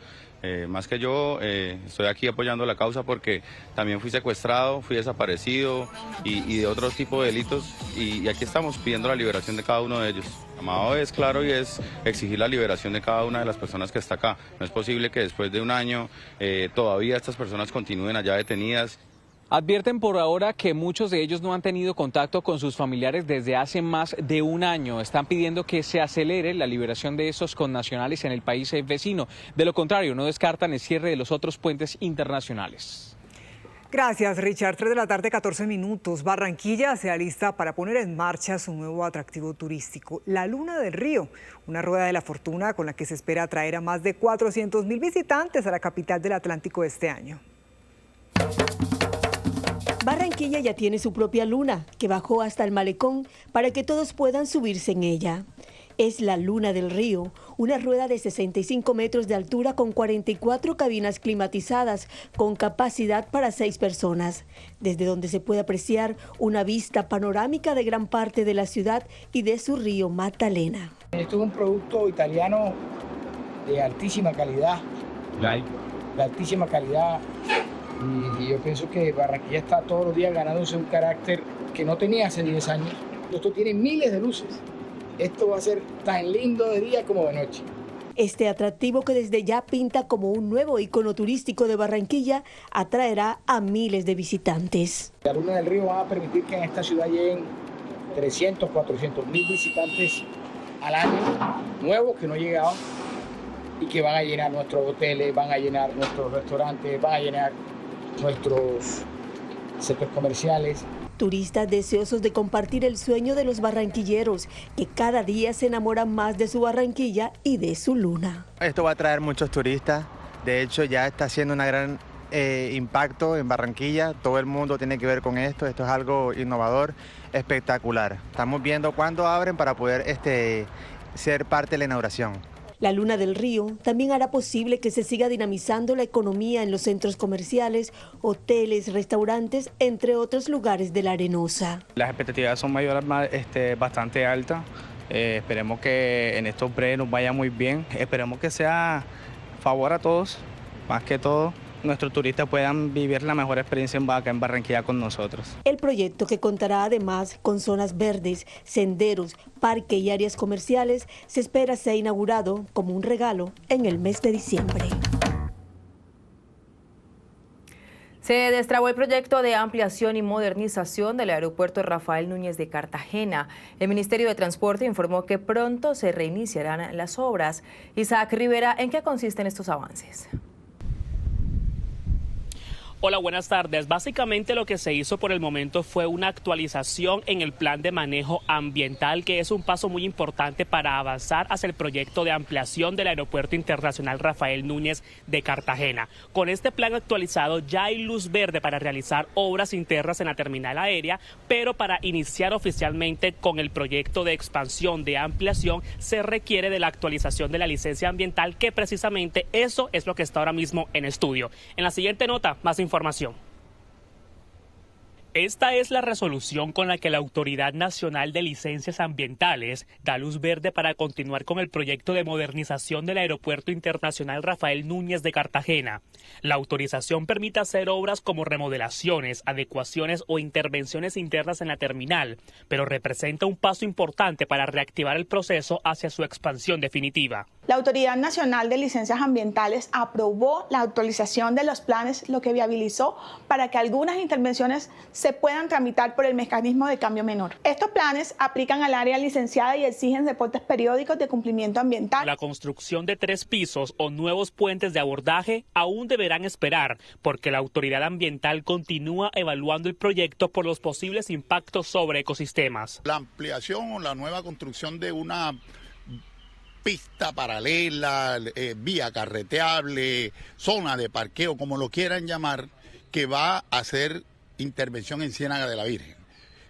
Más que yo, estoy aquí apoyando la causa porque también fui secuestrado, fui desaparecido y de otro tipo de delitos y aquí estamos pidiendo la liberación de cada uno de ellos. El llamado es claro y es exigir la liberación de cada una de las personas que está acá. No es posible que después de un año todavía estas personas continúen allá detenidas. Advierten por ahora que muchos de ellos no han tenido contacto con sus familiares desde hace más de un año. Están pidiendo que se acelere la liberación de esos connacionales en el país vecino. De lo contrario, no descartan el cierre de los otros puentes internacionales. Gracias, Richard. 3 de la tarde, 14 minutos. Barranquilla se alista para poner en marcha su nuevo atractivo turístico, la Luna del Río, una rueda de la fortuna con la que se espera atraer a más de 400.000 visitantes a la capital del Atlántico este año. Barranquilla ya tiene su propia luna, que bajó hasta el malecón para que todos puedan subirse en ella. Es la Luna del Río, una rueda de 65 metros de altura con 44 cabinas climatizadas con capacidad para 6 personas, desde donde se puede apreciar una vista panorámica de gran parte de la ciudad y de su río Magdalena. Esto es un producto italiano de altísima calidad, y yo pienso que Barranquilla está todos los días ganándose un carácter que no tenía hace 10 años. Esto tiene miles de luces. Esto va a ser tan lindo de día como de noche. Este atractivo, que desde ya pinta como un nuevo icono turístico de Barranquilla, atraerá a miles de visitantes. La Luna del Río va a permitir que en esta ciudad lleguen 300, 400 mil visitantes al año, nuevos que no llegaban, y que van a llenar nuestros hoteles, van a llenar nuestros restaurantes, van a llenar nuestros centros comerciales. Turistas deseosos de compartir el sueño de los barranquilleros, que cada día se enamoran más de su Barranquilla y de su luna. Esto va a traer muchos turistas, de hecho ya está haciendo un gran impacto en Barranquilla, todo el mundo tiene que ver con esto es algo innovador, espectacular. Estamos viendo cuándo abren para poder ser parte de la inauguración. La Luna del Río también hará posible que se siga dinamizando la economía en los centros comerciales, hoteles, restaurantes, entre otros lugares de La Arenosa. Las expectativas son mayores, bastante altas. Esperemos que en estos breves nos vaya muy bien. Esperemos que sea favor a todos, más que todo nuestros turistas puedan vivir la mejor experiencia acá en Barranquilla con nosotros. El proyecto, que contará además con zonas verdes, senderos, parque y áreas comerciales, se espera sea inaugurado como un regalo en el mes de diciembre. Se destrabó el proyecto de ampliación y modernización del aeropuerto Rafael Núñez de Cartagena. El Ministerio de Transporte informó que pronto se reiniciarán las obras. Isaac Rivera, ¿en qué consisten estos avances? Hola, buenas tardes. Básicamente lo que se hizo por el momento fue una actualización en el plan de manejo ambiental, que es un paso muy importante para avanzar hacia el proyecto de ampliación del Aeropuerto Internacional Rafael Núñez de Cartagena. Con este plan actualizado ya hay luz verde para realizar obras internas en la terminal aérea, pero para iniciar oficialmente con el proyecto de expansión de ampliación se requiere de la actualización de la licencia ambiental, que precisamente eso es lo que está ahora mismo en estudio. En la siguiente nota, más información. Esta es la resolución con la que la Autoridad Nacional de Licencias Ambientales da luz verde para continuar con el proyecto de modernización del Aeropuerto Internacional Rafael Núñez de Cartagena. La autorización permite hacer obras como remodelaciones, adecuaciones o intervenciones internas en la terminal, pero representa un paso importante para reactivar el proceso hacia su expansión definitiva. La Autoridad Nacional de Licencias Ambientales aprobó la actualización de los planes, lo que viabilizó para que algunas intervenciones se puedan tramitar por el mecanismo de cambio menor. Estos planes aplican al área licenciada y exigen reportes periódicos de cumplimiento ambiental. La construcción de 3 pisos o nuevos puentes de abordaje aún deberán esperar, porque la autoridad ambiental continúa evaluando el proyecto por los posibles impactos sobre ecosistemas. La ampliación o la nueva construcción de una pista paralela, vía carreteable, zona de parqueo, como lo quieran llamar, que va a hacer intervención en Ciénaga de la Virgen.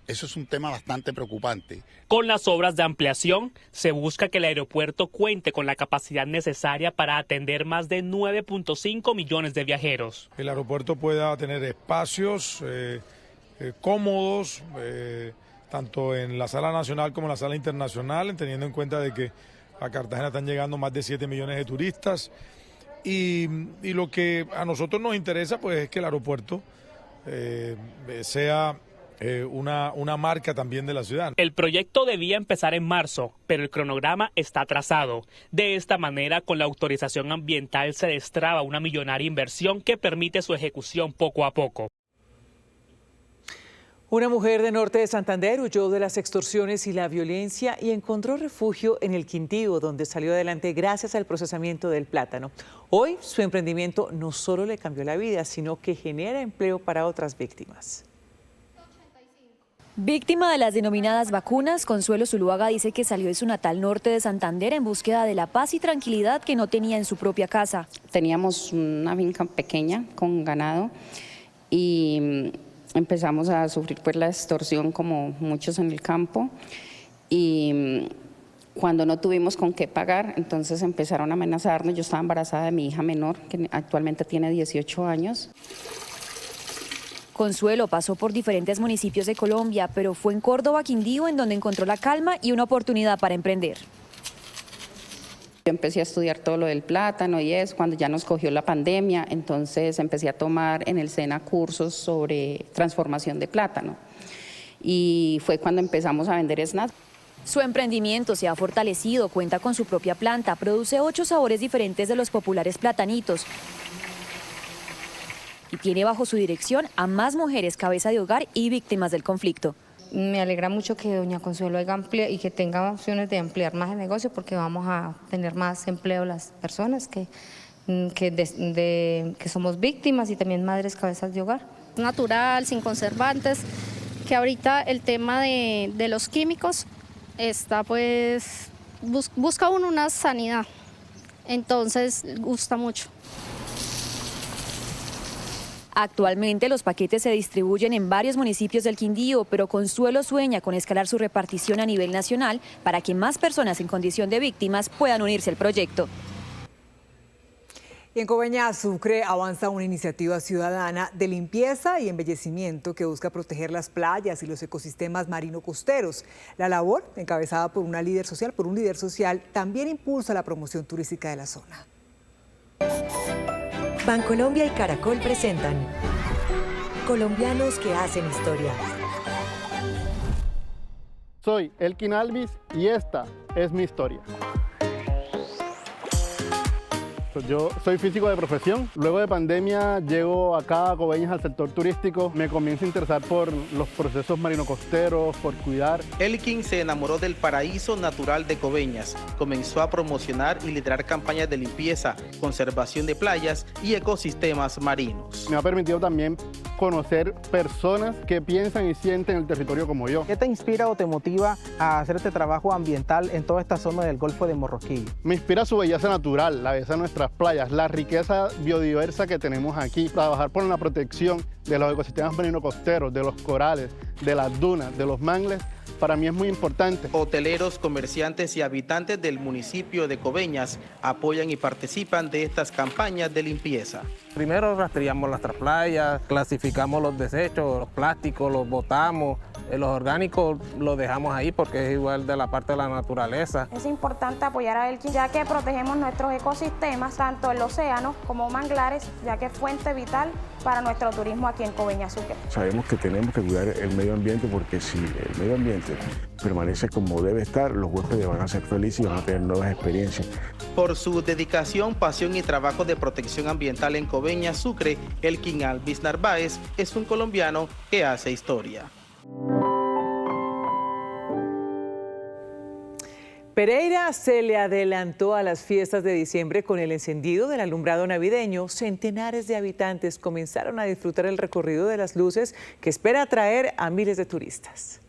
Eso es un tema bastante preocupante. Con las obras de ampliación se busca que el aeropuerto cuente con la capacidad necesaria para atender más de 9.5 millones de viajeros. El aeropuerto pueda tener espacios cómodos, tanto en la sala nacional como en la sala internacional, teniendo en cuenta de que a Cartagena están llegando más de 7 millones de turistas. Y lo que a nosotros nos interesa pues es que el aeropuerto sea una marca también de la ciudad. El proyecto debía empezar en marzo, pero el cronograma está atrasado. De esta manera, con la autorización ambiental se destraba una millonaria inversión que permite su ejecución poco a poco. Una mujer de Norte de Santander huyó de las extorsiones y la violencia y encontró refugio en el Quindío, donde salió adelante gracias al procesamiento del plátano. Hoy su emprendimiento no solo le cambió la vida, sino que genera empleo para otras víctimas. Víctima de las denominadas vacunas, Consuelo Zuluaga dice que salió de su natal Norte de Santander en búsqueda de la paz y tranquilidad que no tenía en su propia casa. Teníamos una finca pequeña con ganado y empezamos a sufrir pues la extorsión como muchos en el campo y Cuando no tuvimos con qué pagar, entonces empezaron a amenazarnos. Yo estaba embarazada de mi hija menor, que actualmente tiene 18 años. Consuelo pasó por diferentes municipios de Colombia, pero fue en Córdoba, Quindío, en donde encontró la calma y una oportunidad para emprender. Yo empecé a estudiar todo lo del plátano y eso, cuando ya nos cogió la pandemia, entonces empecé a tomar en el SENA cursos sobre transformación de plátano. Y fue cuando empezamos a vender snacks. Su emprendimiento se ha fortalecido, cuenta con su propia planta, produce 8 sabores diferentes de los populares platanitos y tiene bajo su dirección a más mujeres cabeza de hogar y víctimas del conflicto. Me alegra mucho que doña Consuelo y que tenga opciones de ampliar más el negocio, porque vamos a tener más empleo las personas que somos víctimas y también madres cabezas de hogar. Natural, sin conservantes, que ahorita el tema de los químicos está pues, busca uno una sanidad, entonces gusta mucho. Actualmente los paquetes se distribuyen en varios municipios del Quindío, pero Consuelo sueña con escalar su repartición a nivel nacional para que más personas en condición de víctimas puedan unirse al proyecto. Y en Coveñas, Sucre, avanza una iniciativa ciudadana de limpieza y embellecimiento que busca proteger las playas y los ecosistemas marino-costeros. La labor, encabezada por un líder social, también impulsa la promoción turística de la zona. Bancolombia y Caracol presentan Colombianos que hacen historia. Soy Elkin Alvis y esta es mi historia. Yo soy físico de profesión. Luego de pandemia llego acá a Coveñas al sector turístico. Me comienzo a interesar por los procesos marino-costeros, por cuidar. Elkin se enamoró del paraíso natural de Coveñas. Comenzó a promocionar y liderar campañas de limpieza, conservación de playas y ecosistemas marinos. Me ha permitido también conocer personas que piensan y sienten el territorio como yo. ¿Qué te inspira o te motiva a hacer este trabajo ambiental en toda esta zona del Golfo de Morroquillo? Me inspira su belleza natural, la belleza de nuestras playas, la riqueza biodiversa que tenemos aquí, trabajar por la protección de los ecosistemas marino-costeros, de los corales, de las dunas, de los mangles. Para mí es muy importante. Hoteleros, comerciantes y habitantes del municipio de Coveñas apoyan y participan de estas campañas de limpieza. Primero rastreamos nuestras playas, clasificamos los desechos, los plásticos, los botamos, los orgánicos los dejamos ahí porque es igual de la parte de la naturaleza. Es importante apoyar a Elkin ya que protegemos nuestros ecosistemas, tanto el océano como manglares, ya que es fuente vital para nuestro turismo aquí en Coveñas, Sucre. Sabemos que tenemos que cuidar el medio ambiente porque si el medio ambiente permanece como debe estar, los huéspedes van a ser felices y van a tener nuevas experiencias. Por su dedicación, pasión y trabajo de protección ambiental en Coveñas, Sucre, Elkin Alvis Narváez es un colombiano que hace historia. Pereira se le adelantó a las fiestas de diciembre con el encendido del alumbrado navideño. Centenares de habitantes comenzaron a disfrutar el recorrido de las luces que espera atraer a miles de turistas.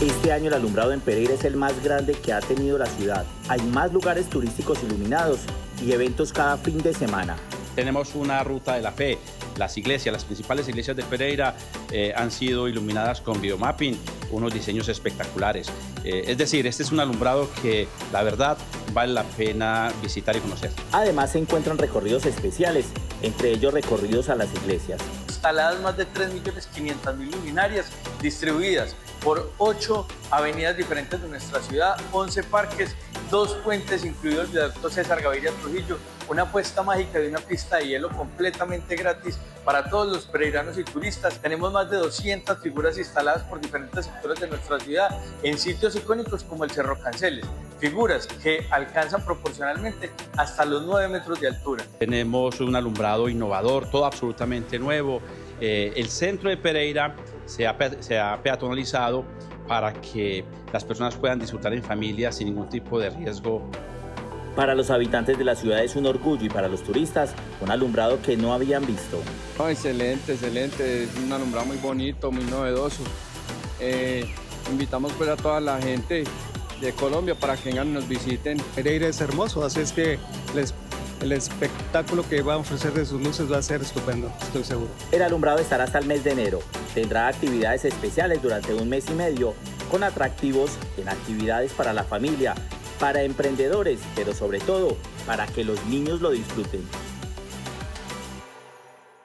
Este año el alumbrado en Pereira es el más grande que ha tenido la ciudad. Hay más lugares turísticos iluminados y eventos cada fin de semana. Tenemos una ruta de la fe. Las iglesias, las principales iglesias de Pereira han sido iluminadas con videomapping, unos diseños espectaculares. Es decir, este es un alumbrado que la verdad vale la pena visitar y conocer. Además se encuentran recorridos especiales, entre ellos recorridos a las iglesias. Instaladas más de 3.500.000 luminarias distribuidas por 8 avenidas diferentes de nuestra ciudad, 11 parques, 2 puentes, incluido el viaducto César Gaviria Trujillo, una apuesta mágica de una pista de hielo completamente gratis para todos los pereiranos y turistas. Tenemos más de 200 figuras instaladas por diferentes sectores de nuestra ciudad en sitios icónicos como el Cerro Canceles, figuras que alcanzan proporcionalmente hasta los 9 metros de altura. Tenemos un alumbrado innovador, todo absolutamente nuevo. El centro de Pereira se ha peatonalizado para que las personas puedan disfrutar en familia sin ningún tipo de riesgo. Para los habitantes de la ciudad es un orgullo y para los turistas un alumbrado que no habían visto. Oh, excelente, excelente, es un alumbrado muy bonito, muy novedoso. Invitamos pues a toda la gente de Colombia para que vengan y nos visiten. Pereira es hermoso, así es que el espectáculo que va a ofrecer de sus luces va a ser estupendo, estoy seguro. El alumbrado estará hasta el mes de enero. Tendrá actividades especiales durante un mes y medio con atractivos en actividades para la familia, para emprendedores, pero sobre todo para que los niños lo disfruten.